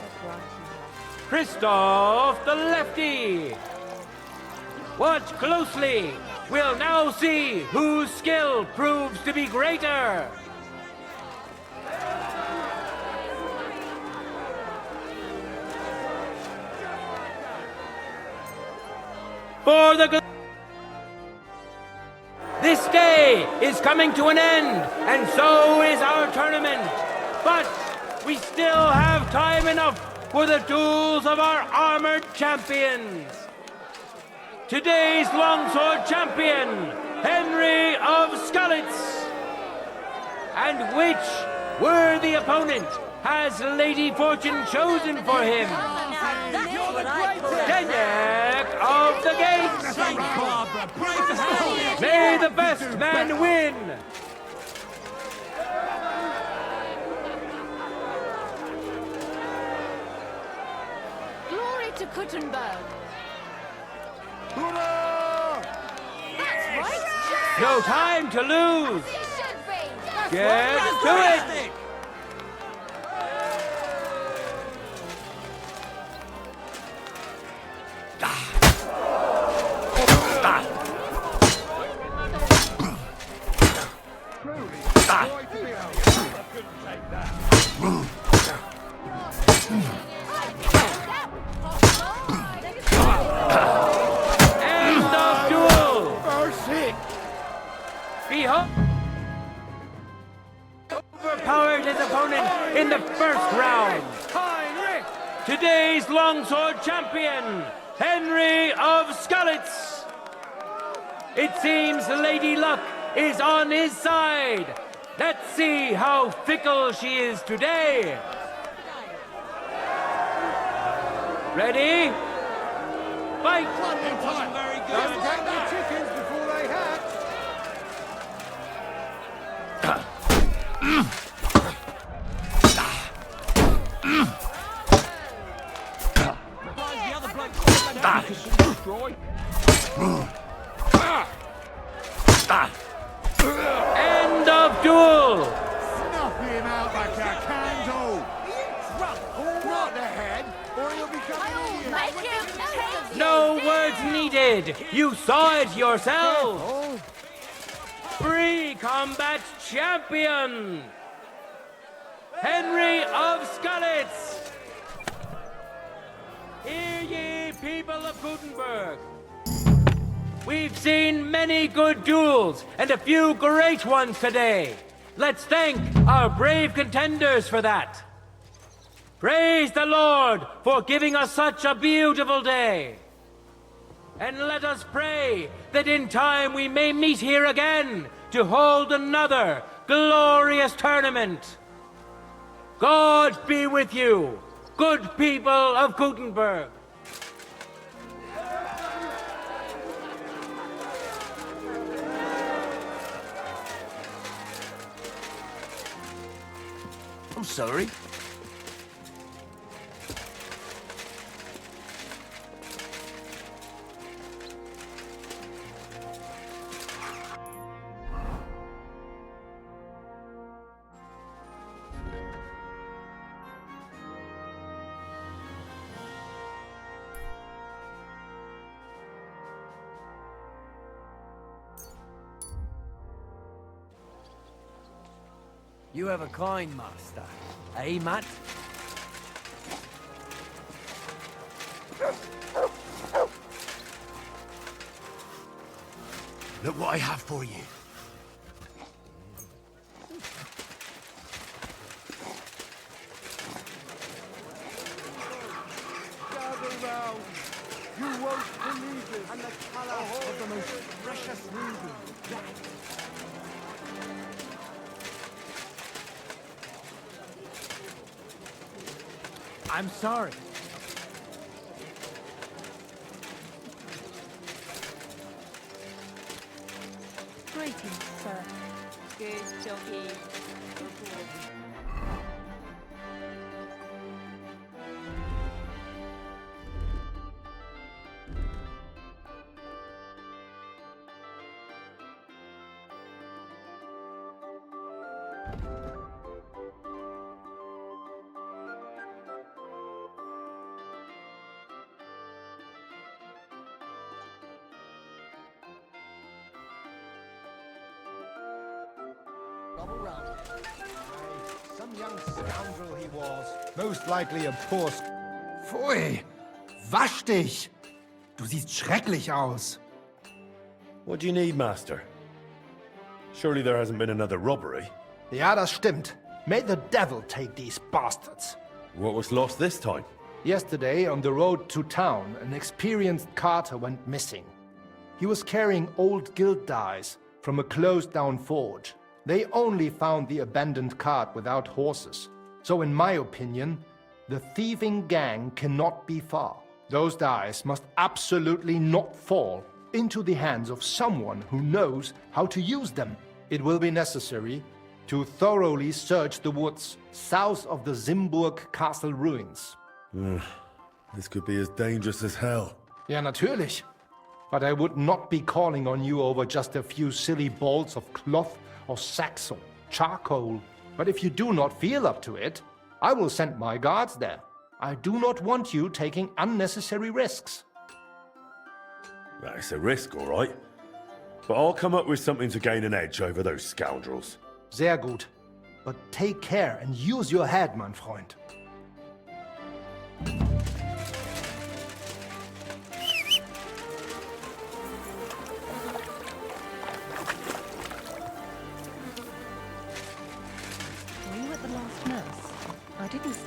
Christoph the Lefty. Watch closely. We'll now see whose skill proves to be greater. For the This day is coming to an end, and so is our tournament. But we still have time enough for the duels of our armored champions. Today's longsword champion, Henry of Skalitz. And which worthy opponent has Lady Fortune chosen for him? Deniak of the Gate. May the best man win. Glory to Kuttenberg. That's right. No time to lose. Get to it! End of duel! Mercy! Behold! Overpowered his opponent in the first round. Today's longsword champion, Henry of Skalitz. It seems Lady Luck is on his side. Let's see how fickle she is today. Ready? Fight! Wasn't very good. Don't take the chickens before they hatch. The other bloke destroy. End of duel! Snuff him out like a candle. Not the head, or he'll become an idiot. No words needed. You saw it yourself. Free combat champion, Henry of Skalitz. Hear ye, people of Gutenberg. We've seen many good duels and a few great ones today. Let's thank our brave contenders for that. Praise the Lord for giving us such a beautiful day. And let us pray that in time we may meet here again to hold another glorious tournament. God be with you, good people of Gutenberg. I'm sorry. You have a kind master, eh, Matt? Look what I have for you. Gather round. You won't believe it. And the color of the most precious ruby. I'm sorry. Greetings, sir. Good jockey. Some young scoundrel he was. Most likely a poor... Pfui! Wasch dich! Du siehst schrecklich aus. What do you need, Master? Surely there hasn't been another robbery? Ja, das stimmt. May the devil take these bastards. What was lost this time? Yesterday, on the road to town, an experienced carter went missing. He was carrying old guild dice from a closed-down forge. They only found the abandoned cart without horses. So in my opinion, the thieving gang cannot be far. Those dice must absolutely not fall into the hands of someone who knows how to use them. It will be necessary to thoroughly search the woods south of the Simburg castle ruins. This could be as dangerous as hell. Ja, natürlich. But I would not be calling on you over just a few silly bolts of cloth or saxo. charcoal. But if you do not feel up to it, I will send my guards there. I do not want you taking unnecessary risks. It's a risk, all right. But I'll come up with something to gain an edge over those scoundrels. Sehr gut. But take care and use your head, mein Freund. Were you at the last mass? I didn't...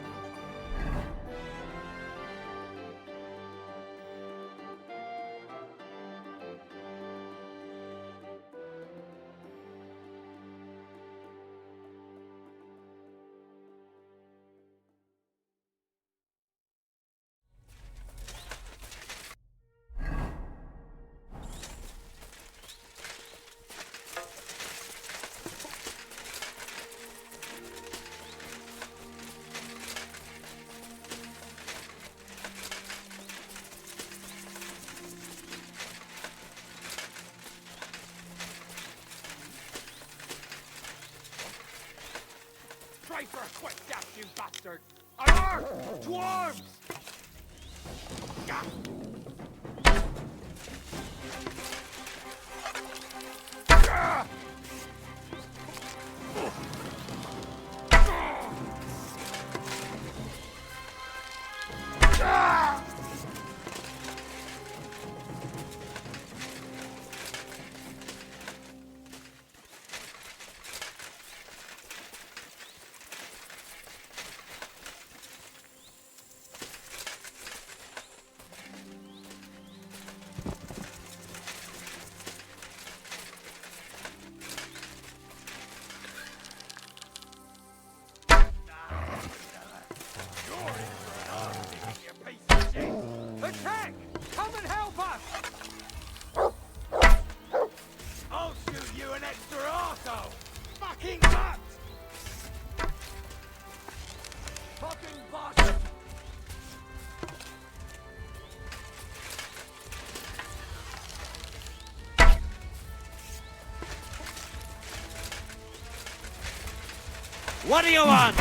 Try for a quick death, you bastard! Alarm! To arms! Attack! Come and help us! I'll shoot you an extra arsehole! Fucking nuts! Fucking bastard! What do you want?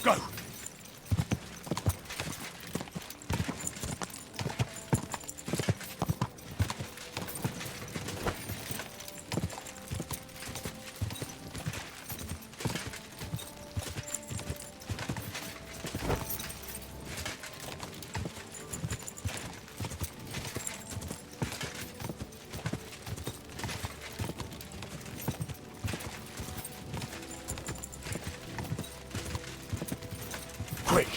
Go! Quick!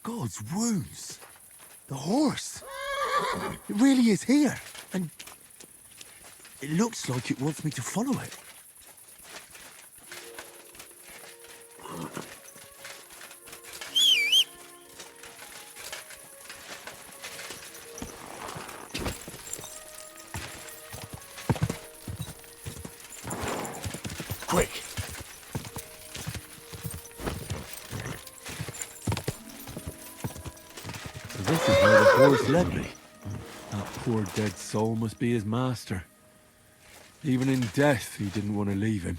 God's wounds! The horse! It really is here, and it looks like it wants me to follow it. Quick! So this is where the horse led me. That poor dead soul must be his master. Even in death, he didn't want to leave him.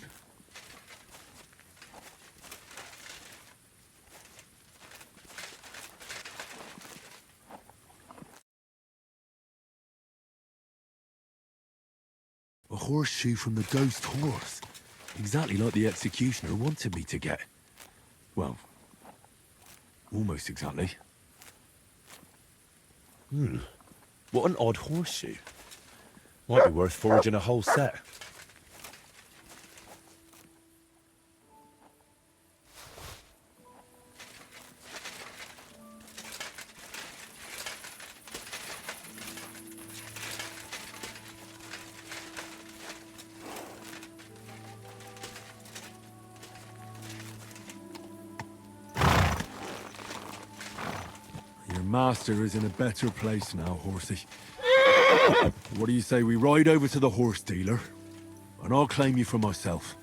A horseshoe from the ghost horse. Exactly like the executioner wanted me to get. Well, almost exactly. What an odd horseshoe. Might be worth forging a whole set. Your master is in a better place now, horsey. What do you say we ride over to the horse dealer, and I'll claim you for myself?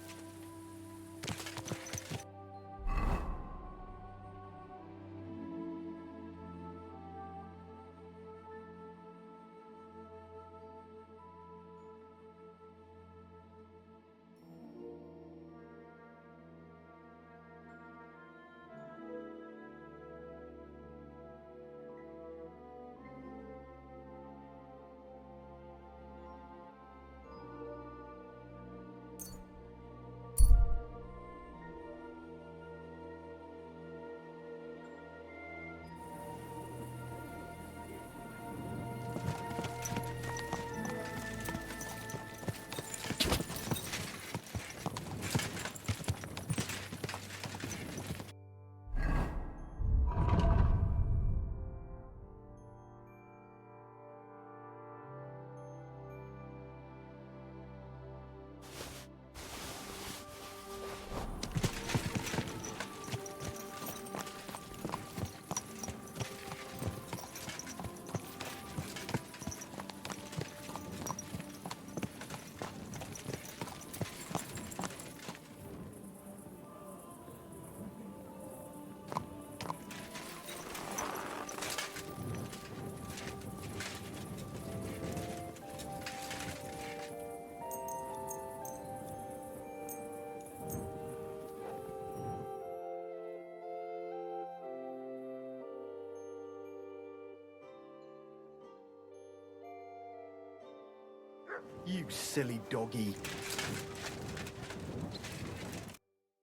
You silly doggy.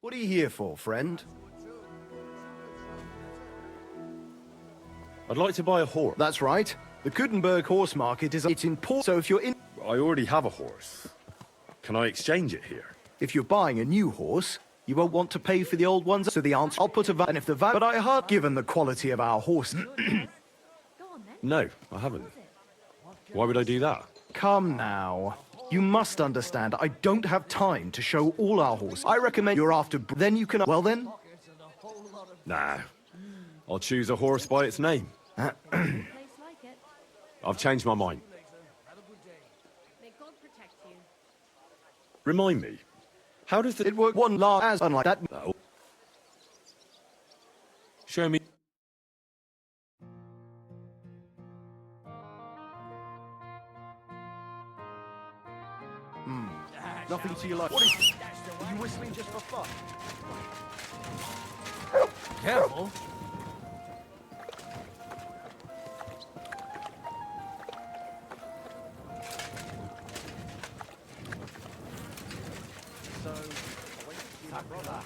What are you here for, friend? I'd like to buy a horse. That's right. The Kuttenberg horse market is in port, so if you're in... I already have a horse. Can I exchange it here? If you're buying a new horse, you won't want to pay for the old ones, so the answer... I'll put a and if the but I heard, given the quality of our horse... No, I haven't. Why would I do that? Come now. You must understand, I don't have time to show all our horses. I recommend you're after... Then you can... Well then? Nah. I'll choose a horse by its name. I've changed my mind. Remind me, how does it work one last as unlike that? No. Show me. Nothing to your life. What is... Are you whistling just for fun? Careful. So, I went to see my brother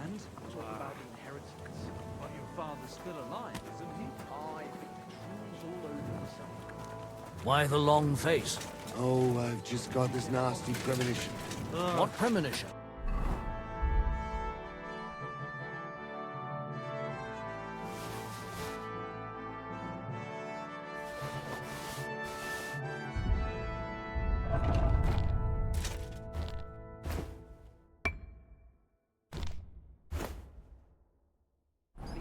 and talk about inheritance. But your father's still alive, isn't he? I think the truth's all over the same. Why the long face? Oh, I've just got this nasty premonition. What premonition?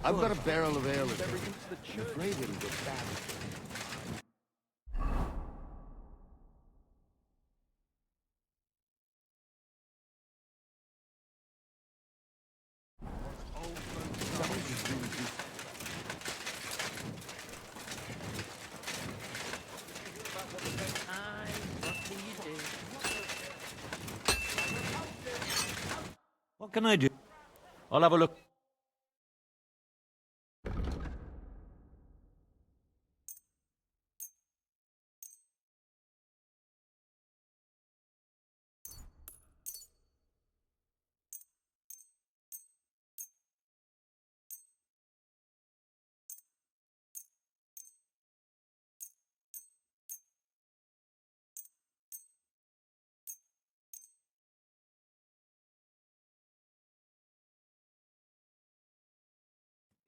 I've got a barrel of ale in there. I'm afraid it'll go bad. What can I do? I'll have a look.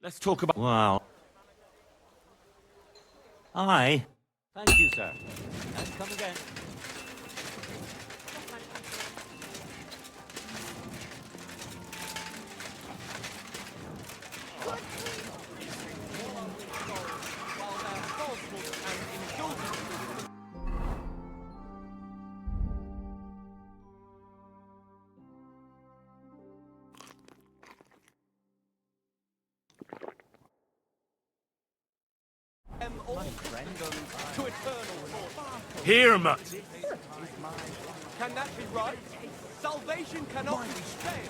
Let's talk about... Wow. Aye. Thank you, sir. And come again. Here, mutt. Can that be right? Salvation cannot be spared.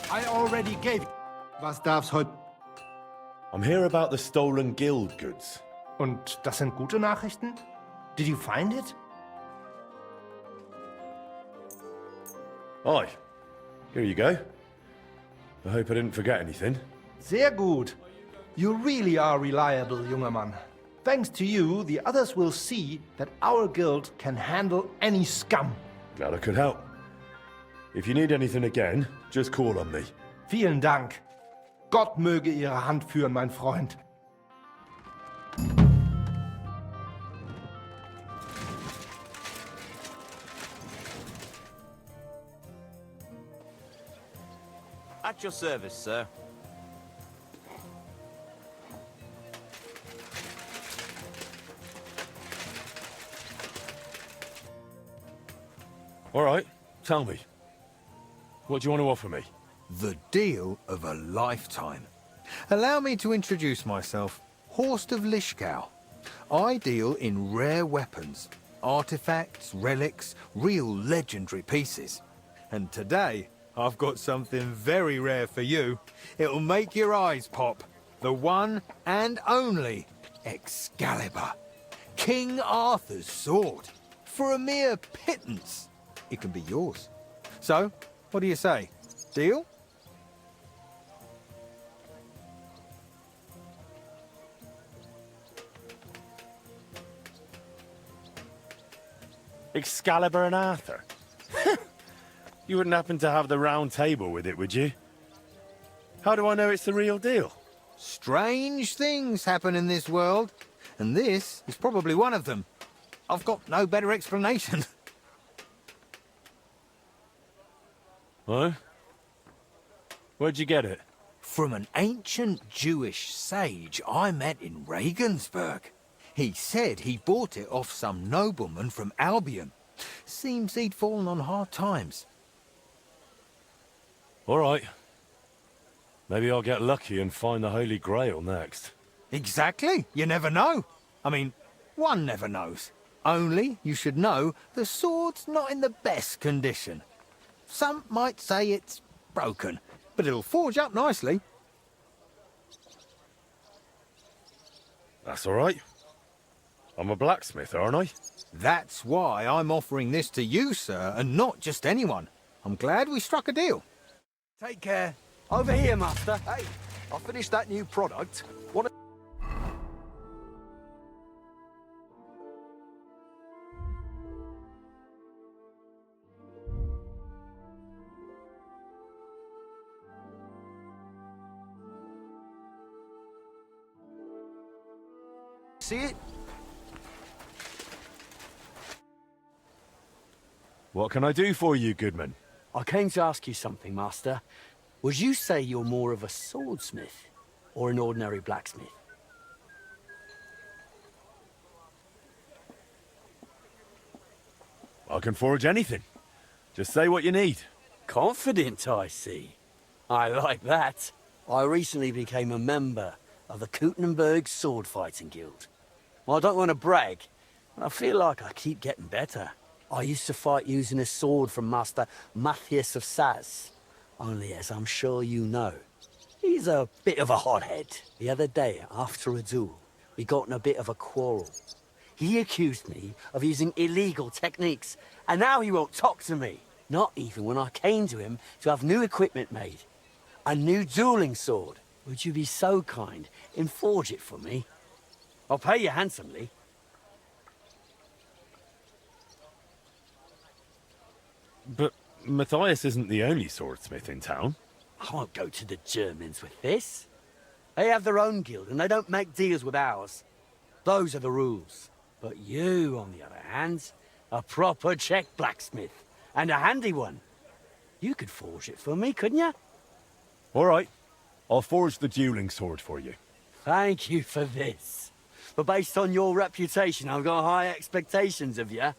I already gave. Was darf's heute? I'm here about the stolen guild goods. Und das sind gute Nachrichten? Did you find it? Aye. Here you go. I hope I didn't forget anything. Sehr gut. You really are reliable, junger Mann. Thanks to you, the others will see that our guild can handle any scum. Glad I could help. If you need anything again, just call on me. Vielen Dank. Gott möge Ihre Hand führen, mein Freund. At your service, sir. All right, tell me. What do you want to offer me? The deal of a lifetime. Allow me to introduce myself. Horst of Lishkow. I deal in rare weapons, artifacts, relics, real legendary pieces. And today, I've got something very rare for you. It'll make your eyes pop. The one and only Excalibur. King Arthur's sword. For a mere pittance. It can be yours. So, what do you say? Deal? Excalibur and Arthur? You wouldn't happen to have the round table with it, would you? How do I know it's the real deal? Strange things happen in this world, and this is probably one of them. I've got no better explanation. Oh? Where'd you get it? From an ancient Jewish sage I met in Regensburg. He said he bought it off some nobleman from Albion. Seems he'd fallen on hard times. All right. Maybe I'll get lucky and find the Holy Grail next. Exactly. You never know. I mean, one never knows. Only you should know the sword's not in the best condition. Some might say it's broken, but it'll forge up nicely. That's all right. I'm a blacksmith, aren't I? That's why I'm offering this to you, sir, and not just anyone. I'm glad we struck a deal. Take care. Over here, master. Hey, I finished that new product. Want see it? What can I do for you, Goodman? I came to ask you something, Master. Would you say you're more of a swordsmith or an ordinary blacksmith? I can forge anything. Just say what you need. Confident, I see. I like that. I recently became a member of the KUTTENBERG'S sword fighting guild. Well, I don't want to brag, but I feel like I keep getting better. I used to fight using a sword from Master Matthias of Saz. Only, as I'm sure you know, he's a bit of a hothead. The other day, after a duel, we got in a bit of a quarrel. He accused me of using illegal techniques, and now he won't talk to me. Not even when I came to him to have new equipment made. A new dueling sword. Would you be so kind and forge it for me? I'll pay you handsomely. But Matthias isn't the only swordsmith in town. I won't go to the Germans with this. They have their own guild and they don't make deals with ours. Those are the rules. But you, on the other hand, a proper Czech blacksmith. And a handy one. You could forge it for me, couldn't you? All right. I'll forge the dueling sword for you. Thank you for this. But based on your reputation, I've got high expectations of you.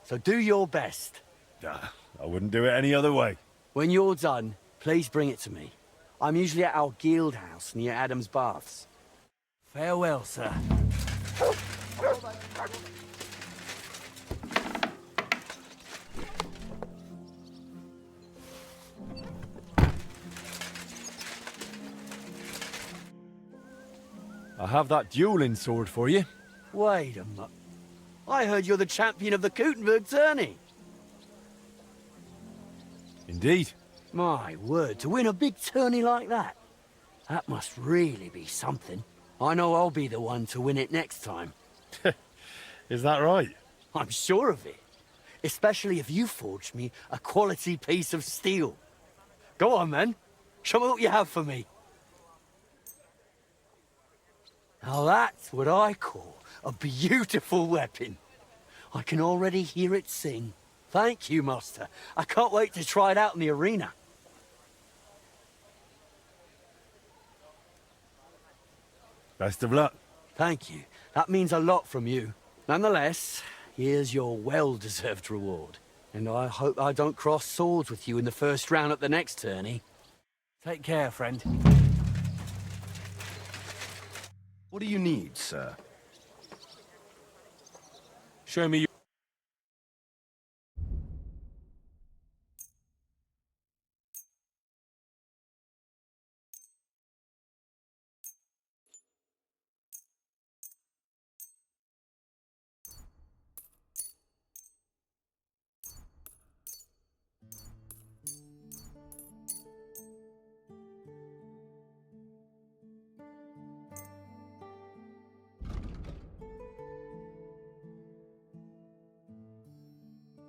So do your best. I wouldn't do it any other way. When you're done, please bring it to me. I'm usually at our guild house near Adam's Baths. Farewell, sir. I have that dueling sword for you. Wait a minute. I heard you're the champion of the KUTTENBERG tourney. Indeed. My word, to win a big tourney like that, that must really be something. I know I'll be the one to win it next time. Is that right? I'm sure of it. Especially if you forged me a quality piece of steel. Go on, then. Show me what you have for me. Now that's what I call a beautiful weapon. I can already hear it sing. Thank you, Master. I can't wait to try it out in the arena. Best of luck. Thank you. That means a lot from you. Nonetheless, here's your well-deserved reward. And I hope I don't cross swords with you in the first round at the next tourney. Take care, friend. What do you need, sir? Show me your...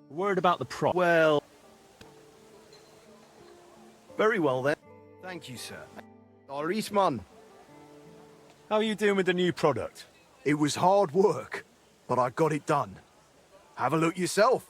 Word about the prop. Well... Very well, then. Thank you, sir. Eastman. How are you doing with the new product? It was hard work, but I got it done. Have a look yourself.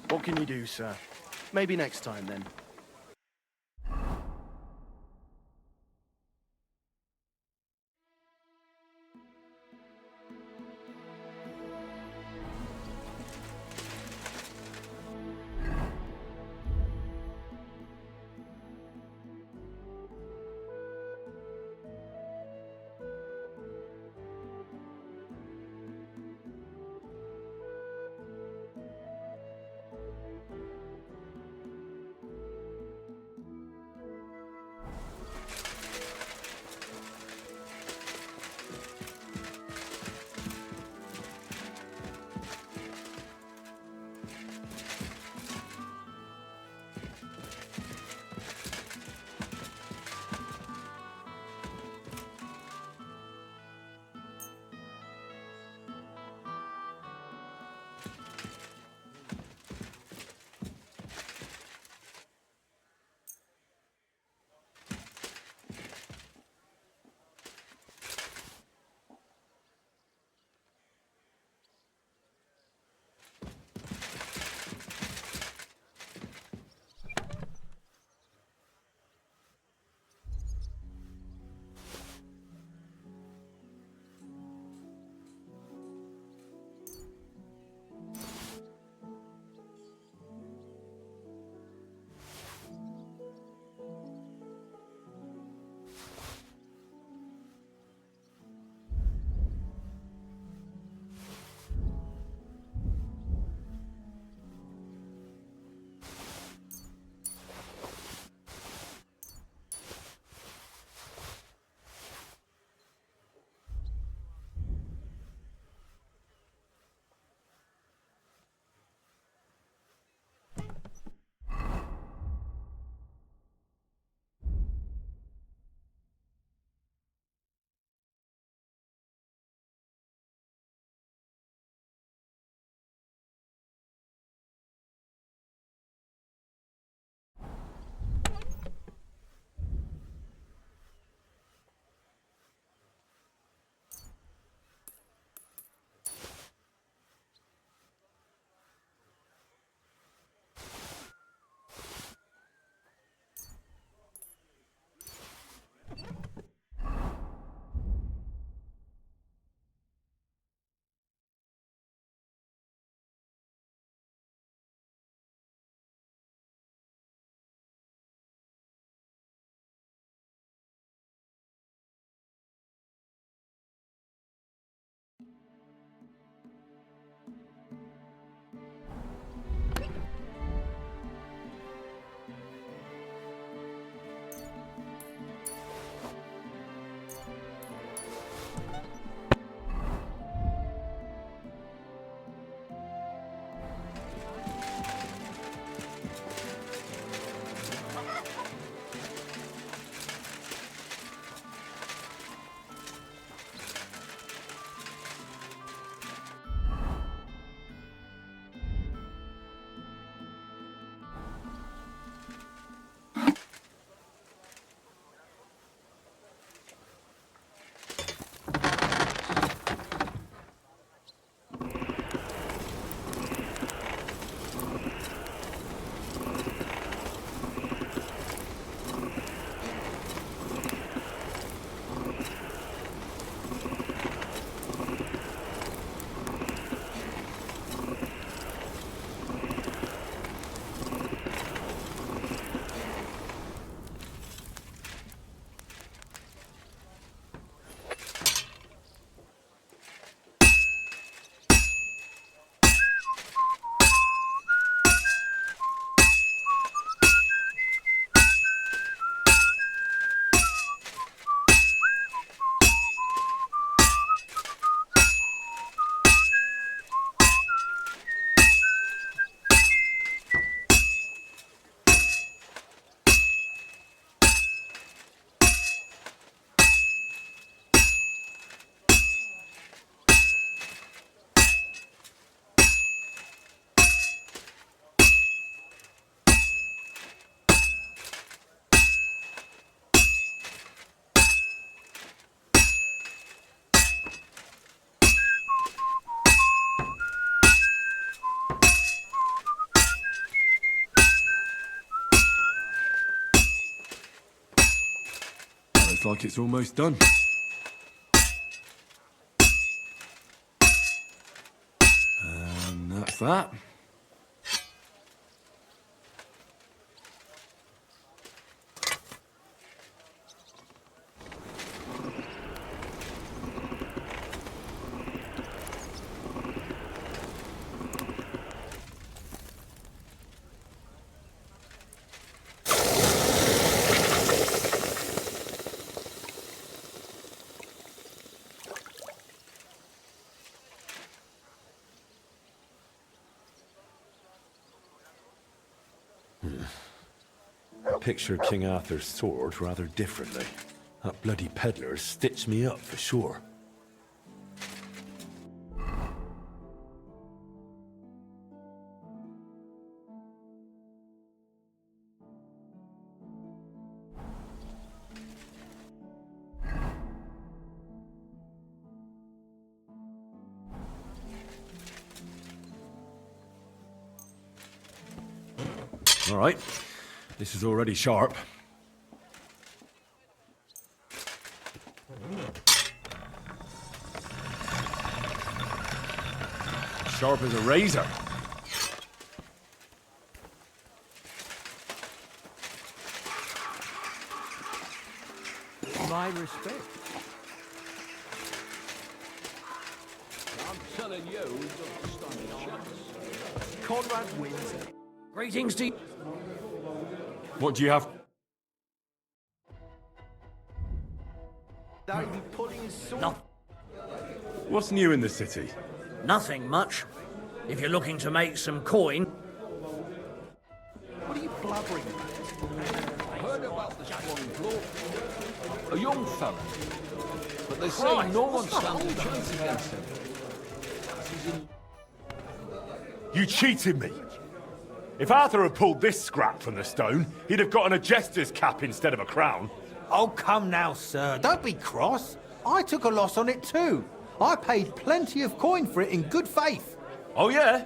What can you do, sir? Maybe next time, then. like it's almost done. And that's that. Picture King Arthur's sword rather differently. That bloody peddler stitched me up for sure. All right. This is already sharp. Sharp as a razor. My respect. I'm telling you, we've got a stunning chance. Conrad wins. Greetings to you. What do you have? No, What's new in the city? nothing much. If you're looking to make some coin, What are you blubbering about? I heard about this one bloke. A young fella. But they say Christ, no one what's the stands a hold? chance against him. You cheated me! If Arthur had pulled this scrap from the stone, he'd have gotten a jester's cap instead of a crown. Oh, come now, sir. Don't be cross. I took a loss on it too. I paid plenty of coin for it in good faith. Oh, yeah?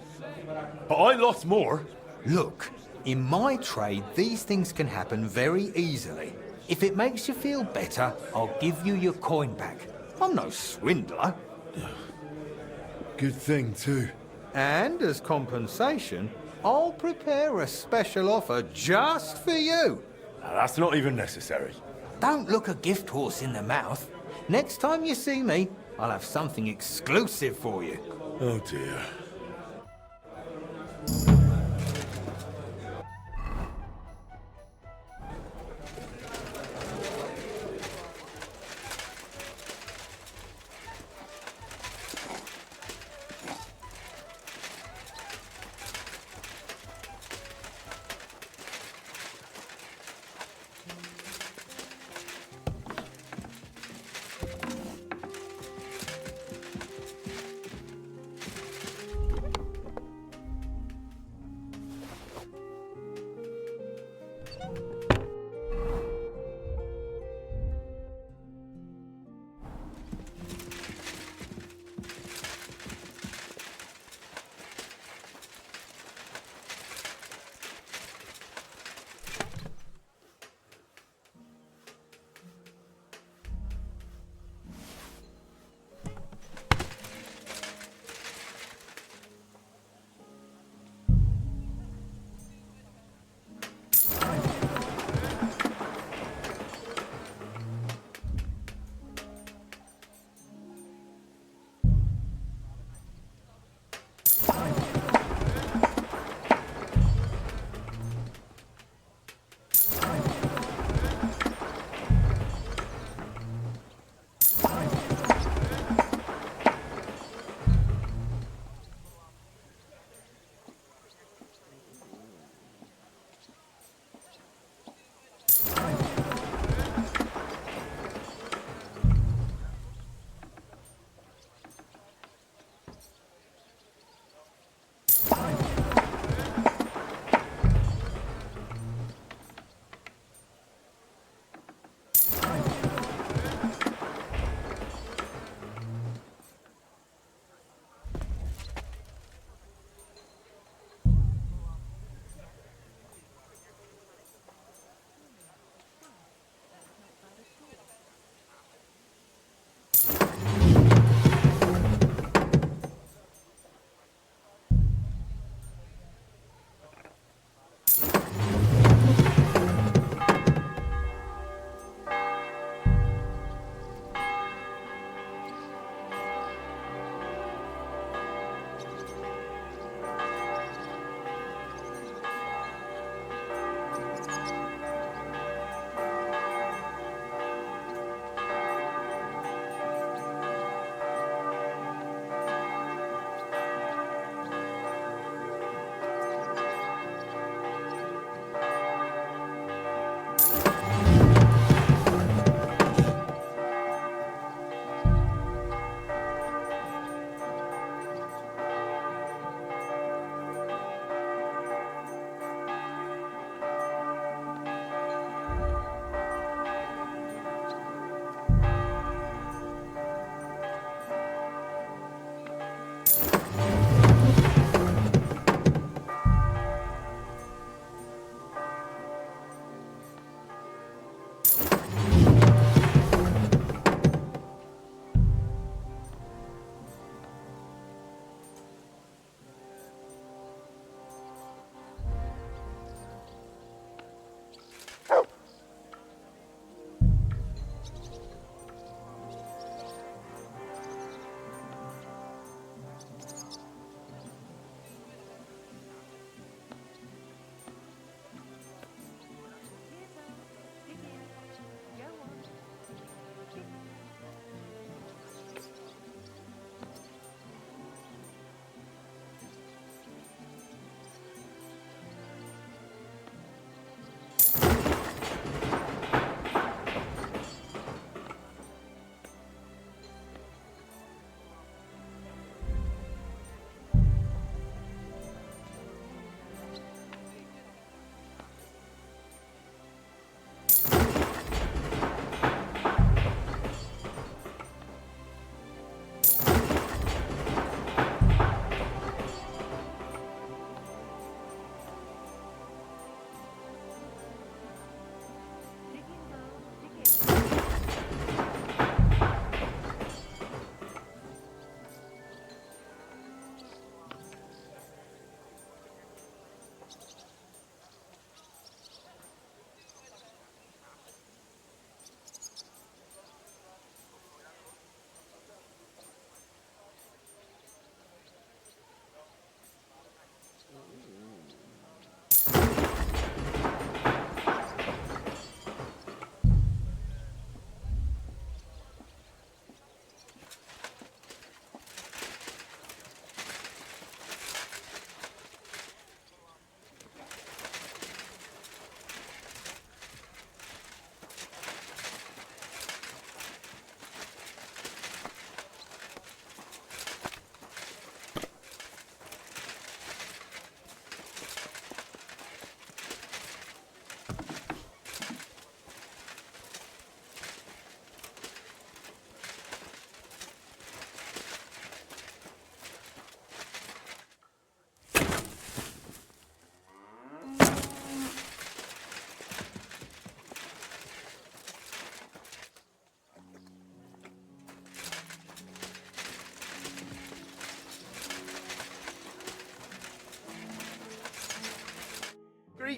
But I lost more. Look, in my trade, these things can happen very easily. If it makes you feel better, I'll give you your coin back. I'm no swindler. Good thing, too. And as compensation, I'll prepare a special offer just for you. Now, that's not even necessary. Don't look a gift horse in the mouth. Next time you see me, I'll have something exclusive for you. Oh, dear.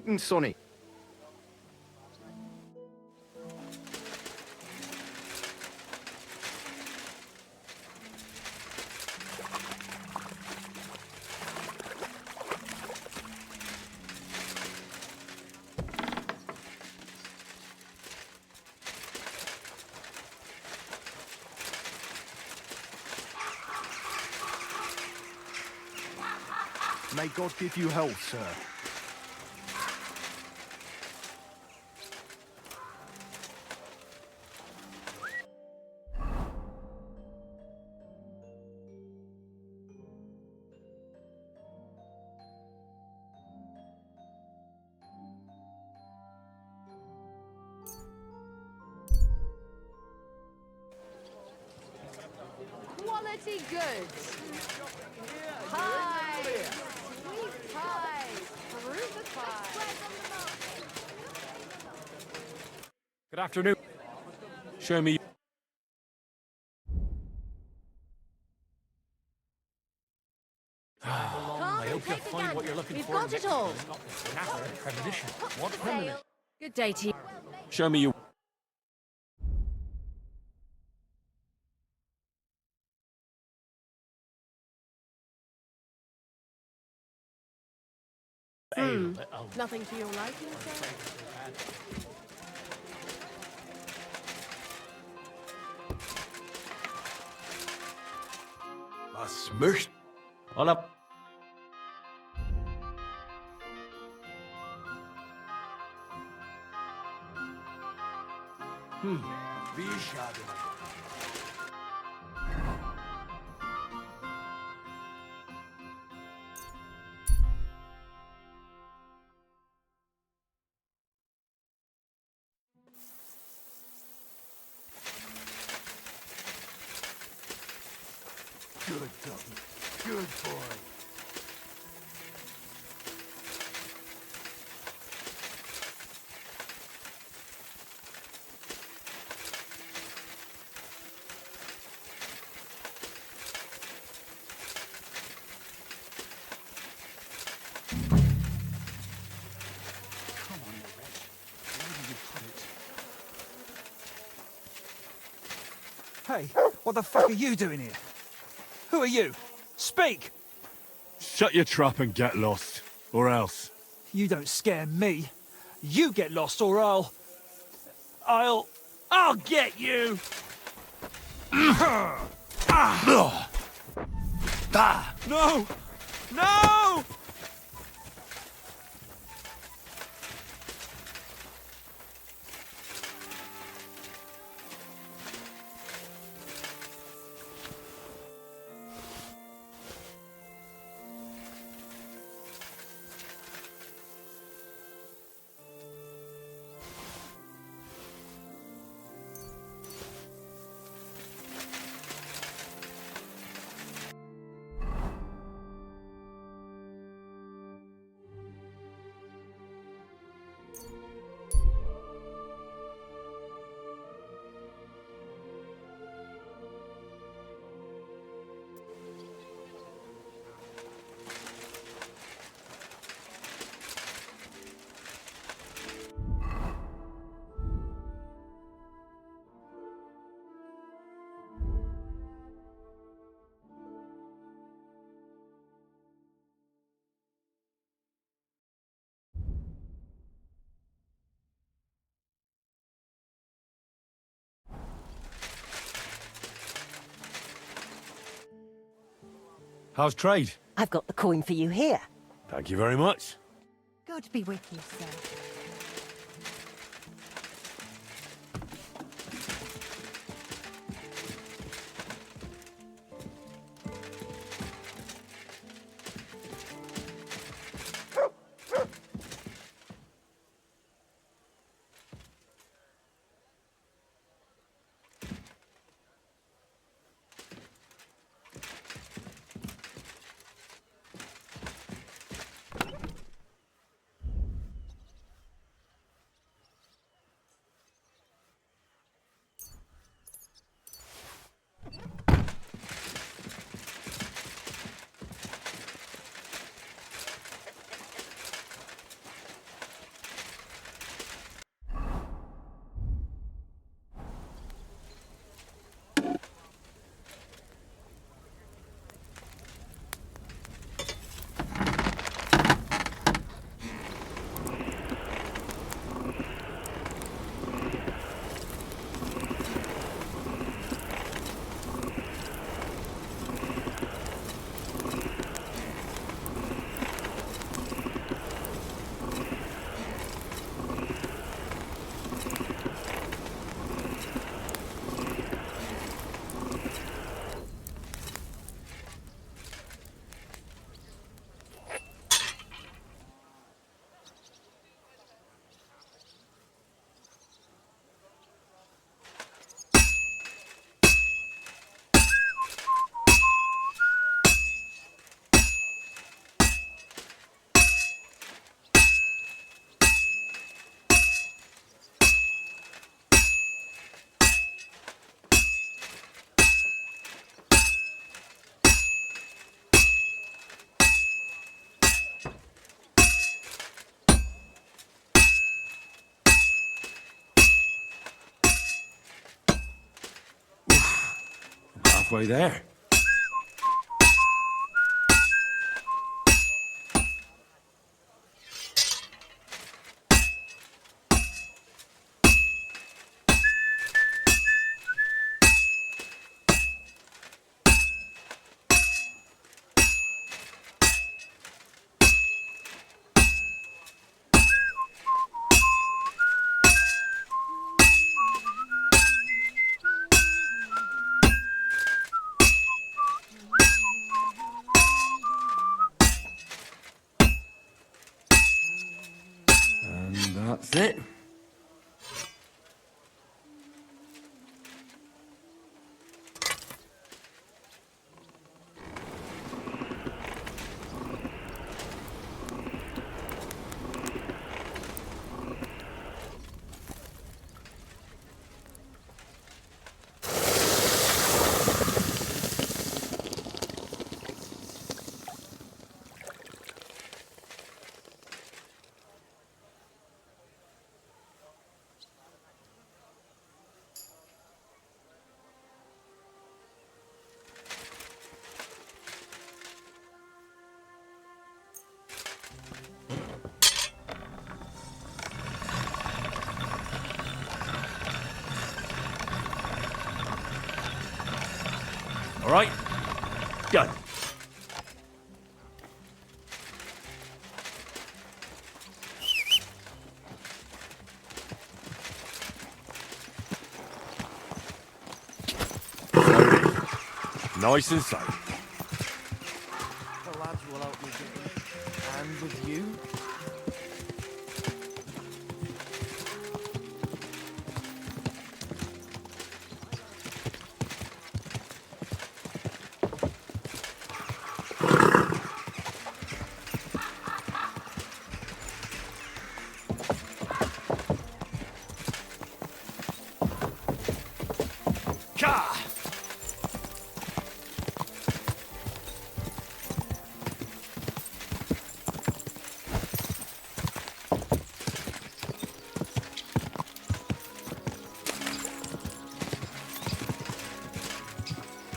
and Sonny. May God give you health, sir. Quality goods. Pie. Sweet pie. Fruit pie. Good afternoon. Show me. I hope you find what you're looking for. We've got it all. Premonition. What premonition? Good day to you. Show me your. Nothing to your liking, sir? Was möcht... Hola. Wie schade. Good doggy. Good boy. Hey, what the fuck are you doing here? Who are you? Speak! Shut your trap and get lost, or else. You don't scare me. You get lost or I'll get you! No! No! How's trade? I've got the coin for you here. Thank you very much. God be with you, sir. halfway there. That's it. All right, done. Nice and safe. The lads will help me get in. And with you?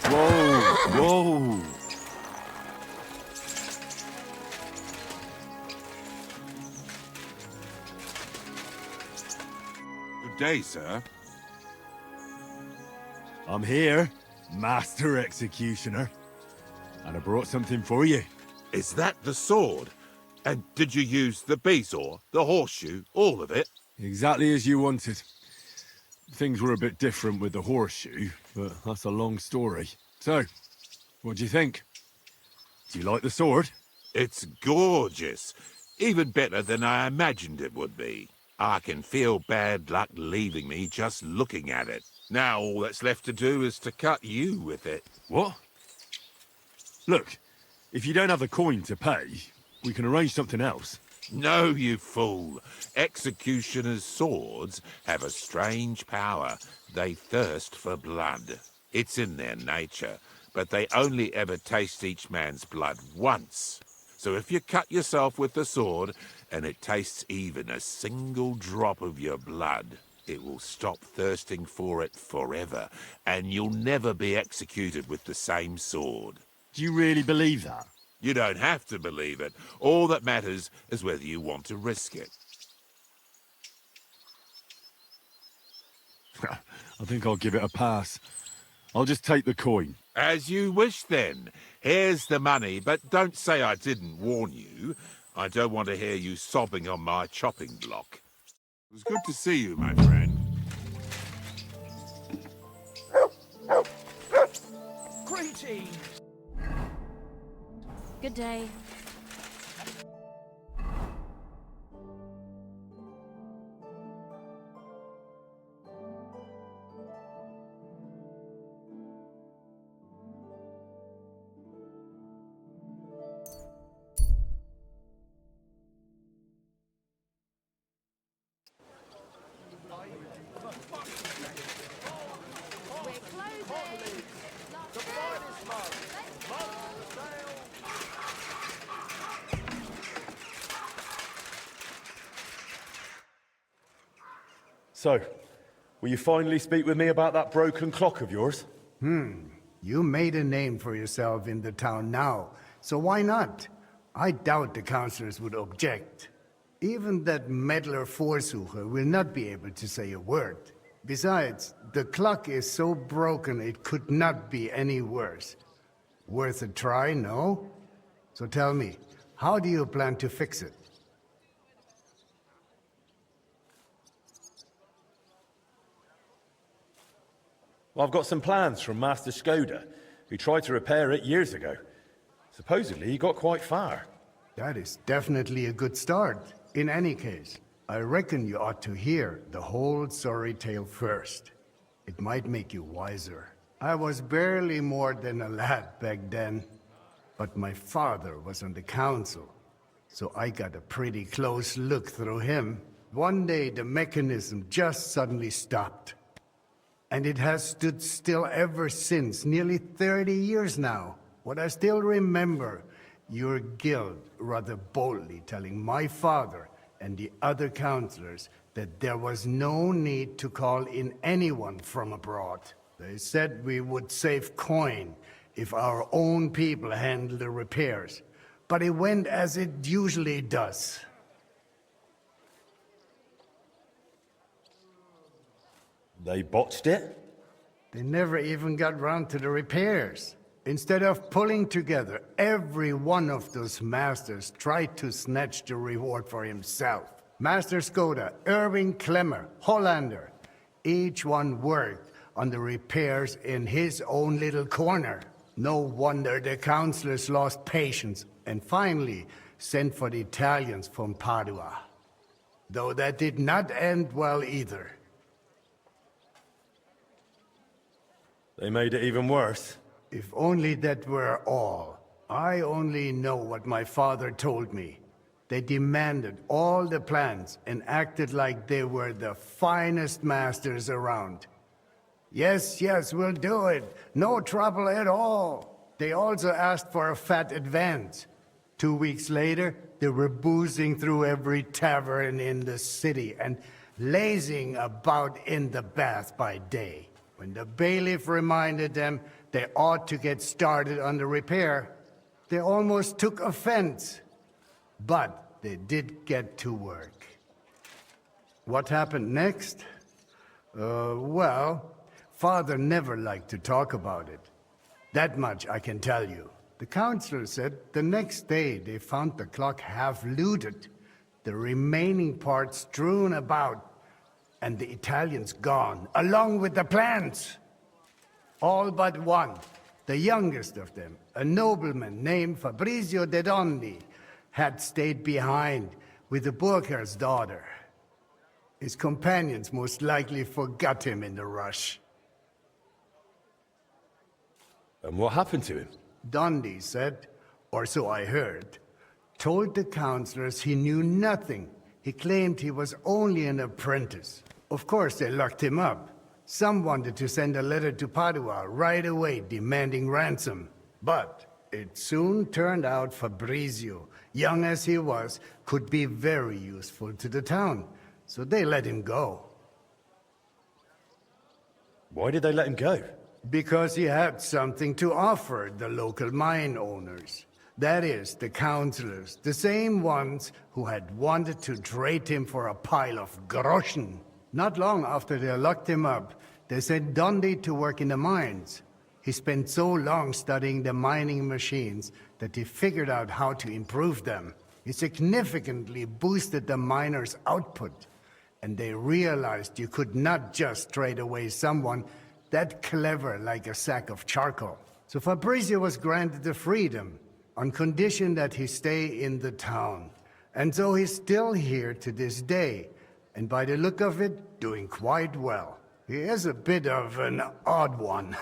Whoa! Good day, sir. I'm here, Master Executioner. And I brought something for you. Is that the sword? And did you use the bezoar, the horseshoe, all of it? Exactly as you wanted. Things were a bit different with the horseshoe, but that's a long story. So, what do you think? Do you like the sword? It's gorgeous. Even better than I imagined it would be. I can feel bad luck leaving me just looking at it. Now all that's left to do is to cut you with it. What? Look, if you don't have the coin to pay, we can arrange something else. No, you fool. Executioners' swords have a strange power. They thirst for blood. It's in their nature, but they only ever taste each man's blood once. So if you cut yourself with the sword, and it tastes even a single drop of your blood, it will stop thirsting for it forever, and you'll never be executed with the same sword. Do you really believe that? You don't have to believe it. All that matters is whether you want to risk it. I think I'll give it a pass. I'll just take the coin. As you wish, then. Here's the money, but don't say I didn't warn you. I don't want to hear you sobbing on my chopping block. It was good to see you, my friend. Greetings! Good day. So, will you finally speak with me about that broken clock of yours? You made a name for yourself in the town now, so why not? I doubt the councillors would object. Even that meddler Vorsucher will not be able to say a word. Besides, the clock is so broken it could not be any worse. Worth a try, no? So tell me, how do you plan to fix it? Well, I've got some plans from Master Skoda, who tried to repair it years ago. Supposedly, he got quite far. That is definitely a good start. In any case, I reckon you ought to hear the whole sorry tale first. It might make you wiser. I was barely more than a lad back then, but my father was on the council, so I got a pretty close look through him. One day the mechanism just suddenly stopped, and it has stood still ever since, nearly 30 years now. What I still remember, your guild rather boldly telling my father and the other councillors that there was no need to call in anyone from abroad. They said we would save coin if our own people handled the repairs, but it went as it usually does. They botched it? They never even got round to the repairs. Instead of pulling together, every one of those masters tried to snatch the reward for himself. Master Skoda, Erwin Klemmer, Hollander, each one worked on the repairs in his own little corner. No wonder the councillors lost patience and finally sent for the Italians from Padua. Though that did not end well either. They made it even worse. If only that were all. I only know what my father told me. They demanded all the plans and acted like they were the finest masters around. Yes, yes, we'll do it. No trouble at all. They also asked for a fat advance. 2 weeks later, they were boozing through every tavern in the city and lazing about in the bath by day. When the bailiff reminded them they ought to get started on the repair, they almost took offense. But they did get to work. What happened next? Well, Father never liked to talk about it. That much I can tell you. The councillor said the next day they found the clock half looted, the remaining parts strewn about, and the Italians gone, along with the plans. All but one, the youngest of them, a nobleman named Fabrizio de Dondi, had stayed behind with the Burkhar's daughter. His companions most likely forgot him in the rush. And what happened to him? Dondi said, or so I heard, told the councillors he knew nothing. He claimed he was only an apprentice. Of course, they locked him up. Some wanted to send a letter to Padua right away demanding ransom. But it soon turned out Fabrizio, young as he was, could be very useful to the town. So they let him go. Why did they let him go? Because he had something to offer the local mine owners. That is, the councillors, the same ones who had wanted to trade him for a pile of groschen. Not long after they locked him up, they sent Dondi to work in the mines. He spent so long studying the mining machines that he figured out how to improve them. He significantly boosted the miners' output, and they realized you could not just trade away someone that clever like a sack of charcoal. So Fabrizio was granted the freedom, on condition that he stay in the town. And so he's still here to this day, and by the look of it, doing quite well. He is a bit of an odd one,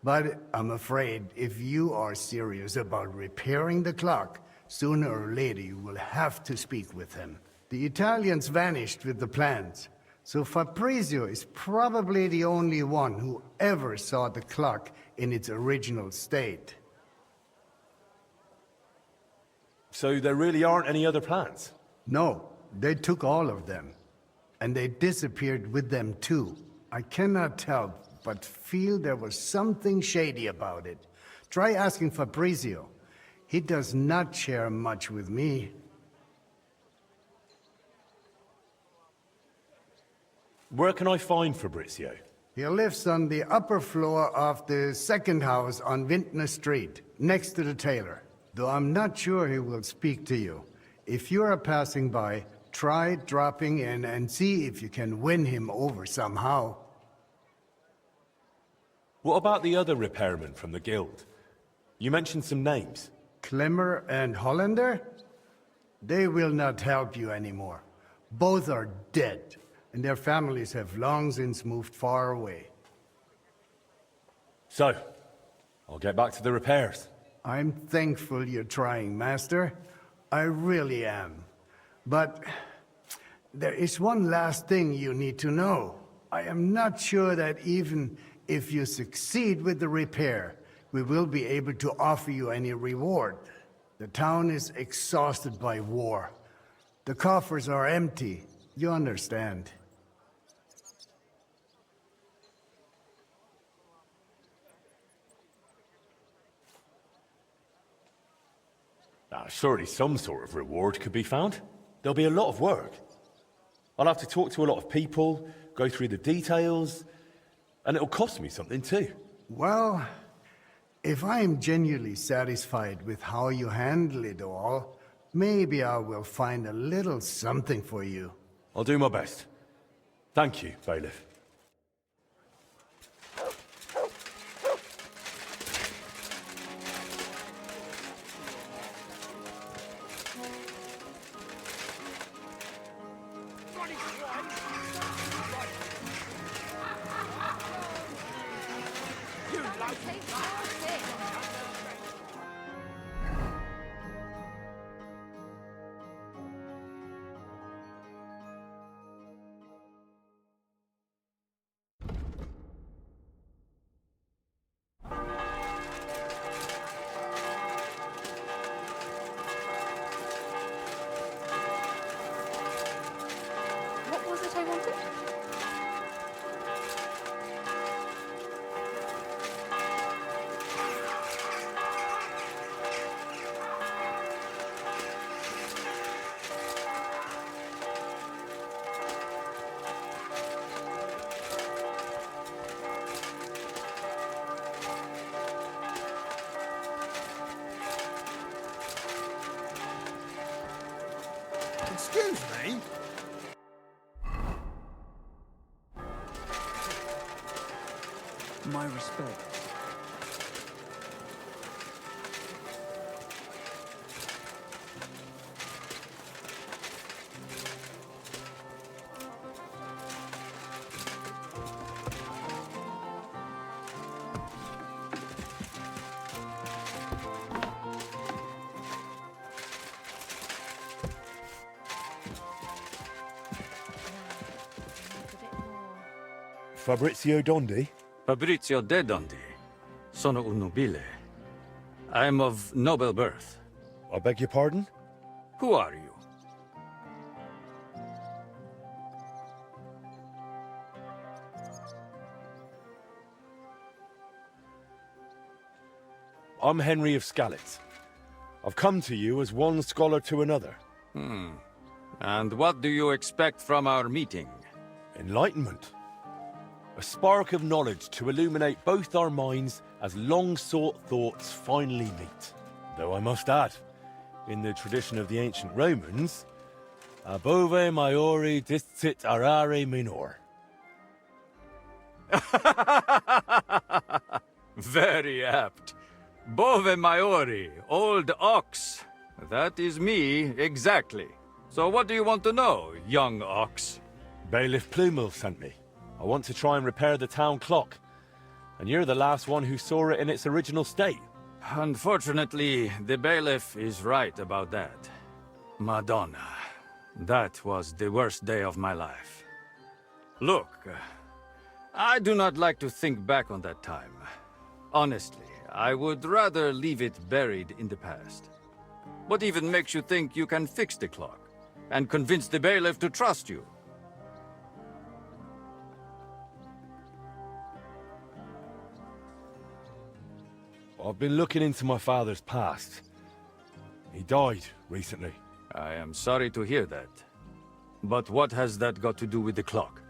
but I'm afraid if you are serious about repairing the clock, sooner or later you will have to speak with him. The Italians vanished with the plans, so Fabrizio is probably the only one who ever saw the clock in its original state. So there really aren't any other plans? No, they took all of them. And they disappeared with them too. I cannot tell but feel there was something shady about it. Try asking Fabrizio. He does not share much with me. Where can I find Fabrizio? He lives on the upper floor of the second house on Vintner Street, next to the tailor. Though I'm not sure he will speak to you. If you are passing by, try dropping in and see if you can win him over somehow. What about the other repairmen from the guild? You mentioned some names. Klemmer and Hollander? They will not help you anymore. Both are dead, and their families have long since moved far away. So, I'll get back to the repairs. I'm thankful you're trying, Master. I really am. But there is one last thing you need to know. I am not sure that even if you succeed with the repair, we will be able to offer you any reward. The town is exhausted by war. The coffers are empty. You understand. Surely some sort of reward could be found. There'll be a lot of work. I'll have to talk to a lot of people, go through the details, and it'll cost me something too. Well, if I am genuinely satisfied with how you handle it all, maybe I will find a little something for you. I'll do my best. Thank you, Bailiff. What was it I wanted? Excuse me? My respect. Fabrizio Dondi? Fabrizio de Dondi. Sono un nobile. I am of noble birth. I beg your pardon? Who are you? I'm Henry of Skalitz. I've come to you as one scholar to another. And what do you expect from our meeting? Enlightenment. A spark of knowledge to illuminate both our minds as long-sought thoughts finally meet. Though I must add, in the tradition of the ancient Romans, ab ove maiori discit arare minor. Very apt. Bove maiori, old ox. That is me, exactly. So what do you want to know, young ox? Bailiff Plumel sent me. I want to try and repair the town clock. And you're the last one who saw it in its original state. Unfortunately, the bailiff is right about that. Madonna, that was the worst day of my life. Look, I do not like to think back on that time. Honestly, I would rather leave it buried in the past. What even makes you think you can fix the clock and convince the bailiff to trust you? I've been looking into my father's past. He died recently. I am sorry to hear that. But what has that got to do with the clock?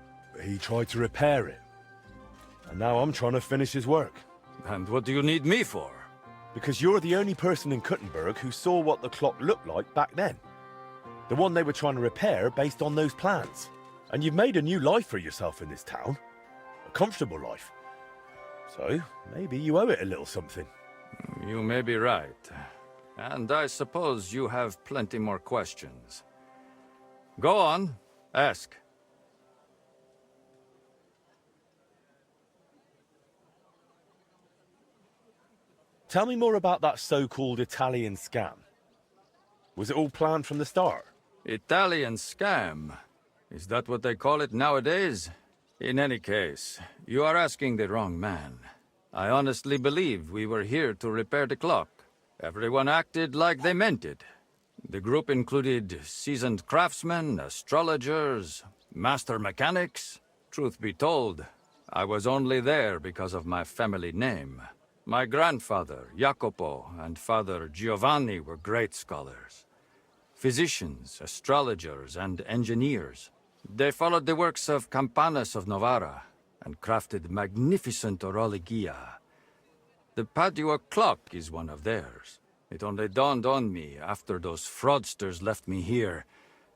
He tried to repair it. And now I'm trying to finish his work. And what do you need me for? Because you're the only person in Kuttenberg who saw what the clock looked like back then. The one they were trying to repair based on those plans. And you've made a new life for yourself in this town. A comfortable life. So, maybe you owe it a little something. You may be right. And I suppose you have plenty more questions. Go on, ask. Tell me more about that so-called Italian scam. Was it all planned from the start? Italian scam? Is that what they call it nowadays? In any case, you are asking the wrong man. I honestly believe we were here to repair the clock. Everyone acted like they meant it. The group included seasoned craftsmen, astrologers, master mechanics. Truth be told, I was only there because of my family name. My grandfather, Jacopo, and father Giovanni were great scholars. Physicians, astrologers, and engineers. They followed the works of Campanus of Novara and crafted magnificent orologia. The Padua clock is one of theirs. It only dawned on me after those fraudsters left me here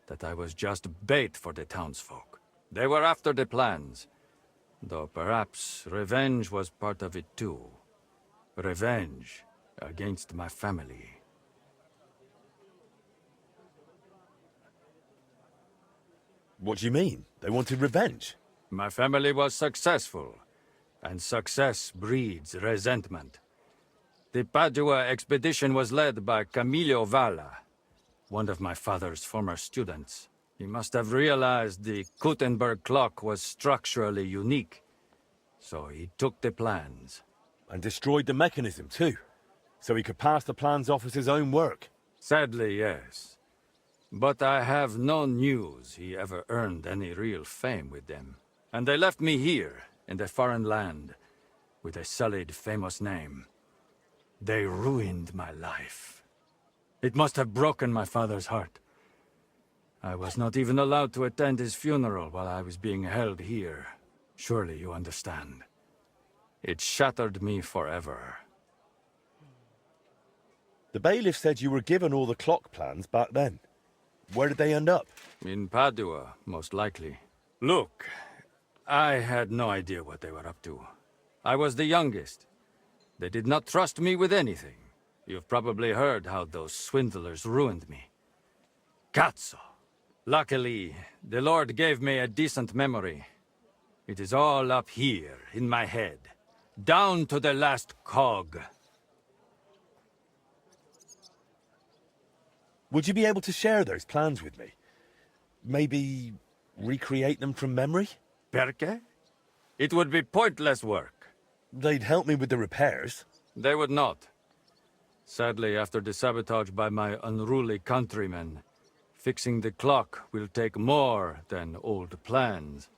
that I was just bait for the townsfolk. They were after the plans, though perhaps revenge was part of it too. Revenge against my family. What do you mean? They wanted revenge? My family was successful, and success breeds resentment. The Padua expedition was led by Camillo Valla, one of my father's former students. He must have realized the Kuttenberg clock was structurally unique, so he took the plans. And destroyed the mechanism too, so he could pass the plans off as his own work? Sadly, yes. But I have no news he ever earned any real fame with them. And they left me here, in a foreign land, with a sullied, famous name. They ruined my life. It must have broken my father's heart. I was not even allowed to attend his funeral while I was being held here. Surely you understand. It shattered me forever. The bailiff said you were given all the clock plans back then. Where did they end up? In Padua, most likely. Look, I had no idea what they were up to. I was the youngest. They did not trust me with anything. You've probably heard how those swindlers ruined me. Cazzo! Luckily, the Lord gave me a decent memory. It is all up here, in my head. Down to the last cog. Would you be able to share those plans with me? Maybe recreate them from memory? Perché? It would be pointless work. They'd help me with the repairs. They would not. Sadly, after the sabotage by my unruly countrymen, fixing the clock will take more than old plans.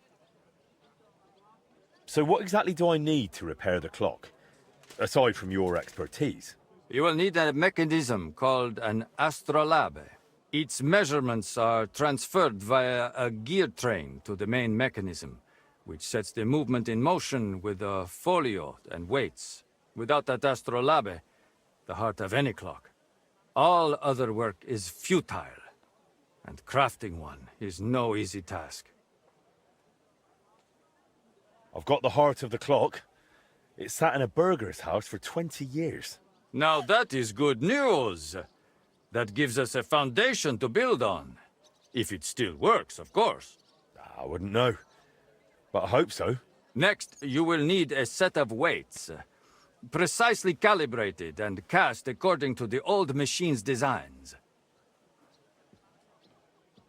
So what exactly do I need to repair the clock, aside from your expertise? You will need a mechanism called an astrolabe. Its measurements are transferred via a gear train to the main mechanism, which sets the movement in motion with a folio and weights. Without that astrolabe, the heart of any clock, all other work is futile, and crafting one is no easy task. I've got the heart of the clock. It sat in a burgher's house for 20 years. Now that is good news. That gives us a foundation to build on. If it still works, of course. I wouldn't know, but I hope so. Next, you will need a set of weights. Precisely calibrated and cast according to the old machine's designs.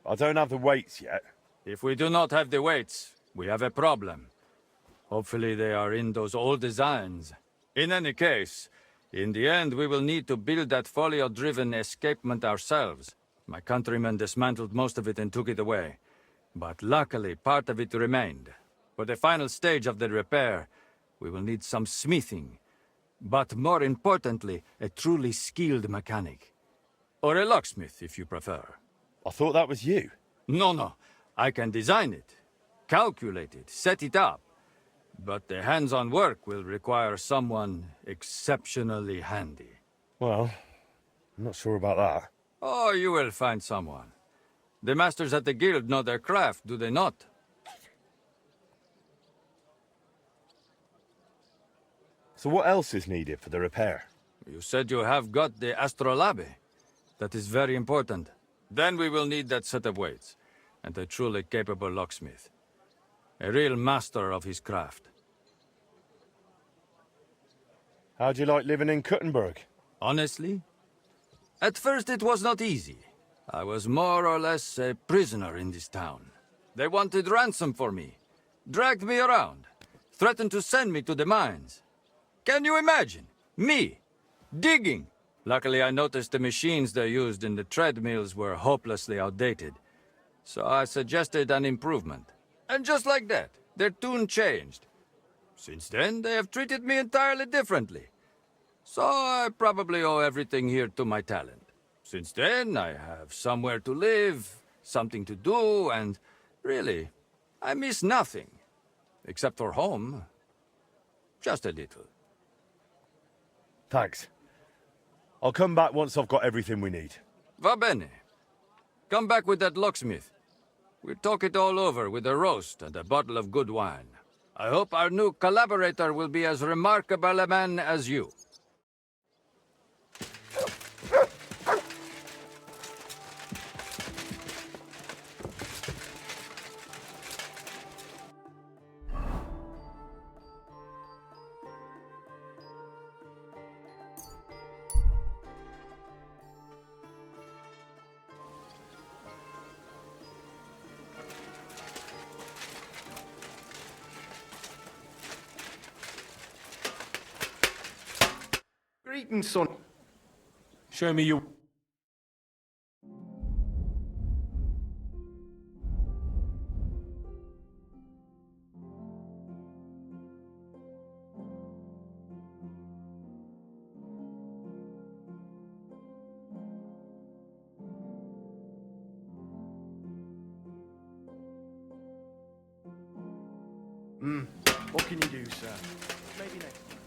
I don't have the weights yet. If we do not have the weights, we have a problem. Hopefully they are in those old designs. In any case, in the end we will need to build that folio-driven escapement ourselves. My countrymen dismantled most of it and took it away. But luckily, part of it remained. For the final stage of the repair, we will need some smithing. but more importantly, a truly skilled mechanic. Or a locksmith, if you prefer. I thought that was you. No. I can design it, calculate it, set it up. But the hands-on work will require someone exceptionally handy. Well, I'm not sure about that. Oh, you will find someone. The masters at the guild know their craft, do they not? So what else is needed for the repair? You said you have got the astrolabe. That is very important. Then we will need that set of weights, and a truly capable locksmith. A real master of his craft. How'd you like living in Kuttenberg? Honestly? At first it was not easy. I was more or less a prisoner in this town. They wanted ransom for me, dragged me around, threatened to send me to the mines. Can you imagine? Me, digging. Luckily I noticed the machines they used in the treadmills were hopelessly outdated. So I suggested an improvement. And just like that, their tune changed. Since then, they have treated me entirely differently. So I probably owe everything here to my talent. Since then, I have somewhere to live, something to do, and really, I miss nothing. Except for home. Just a little. Thanks. I'll come back once I've got everything we need. Va bene. Come back with that locksmith. We'll talk it all over with a roast and a bottle of good wine. I hope our new collaborator will be as remarkable a man as you. Greetings, son. Show me your... What can you do, sir? Maybe next time.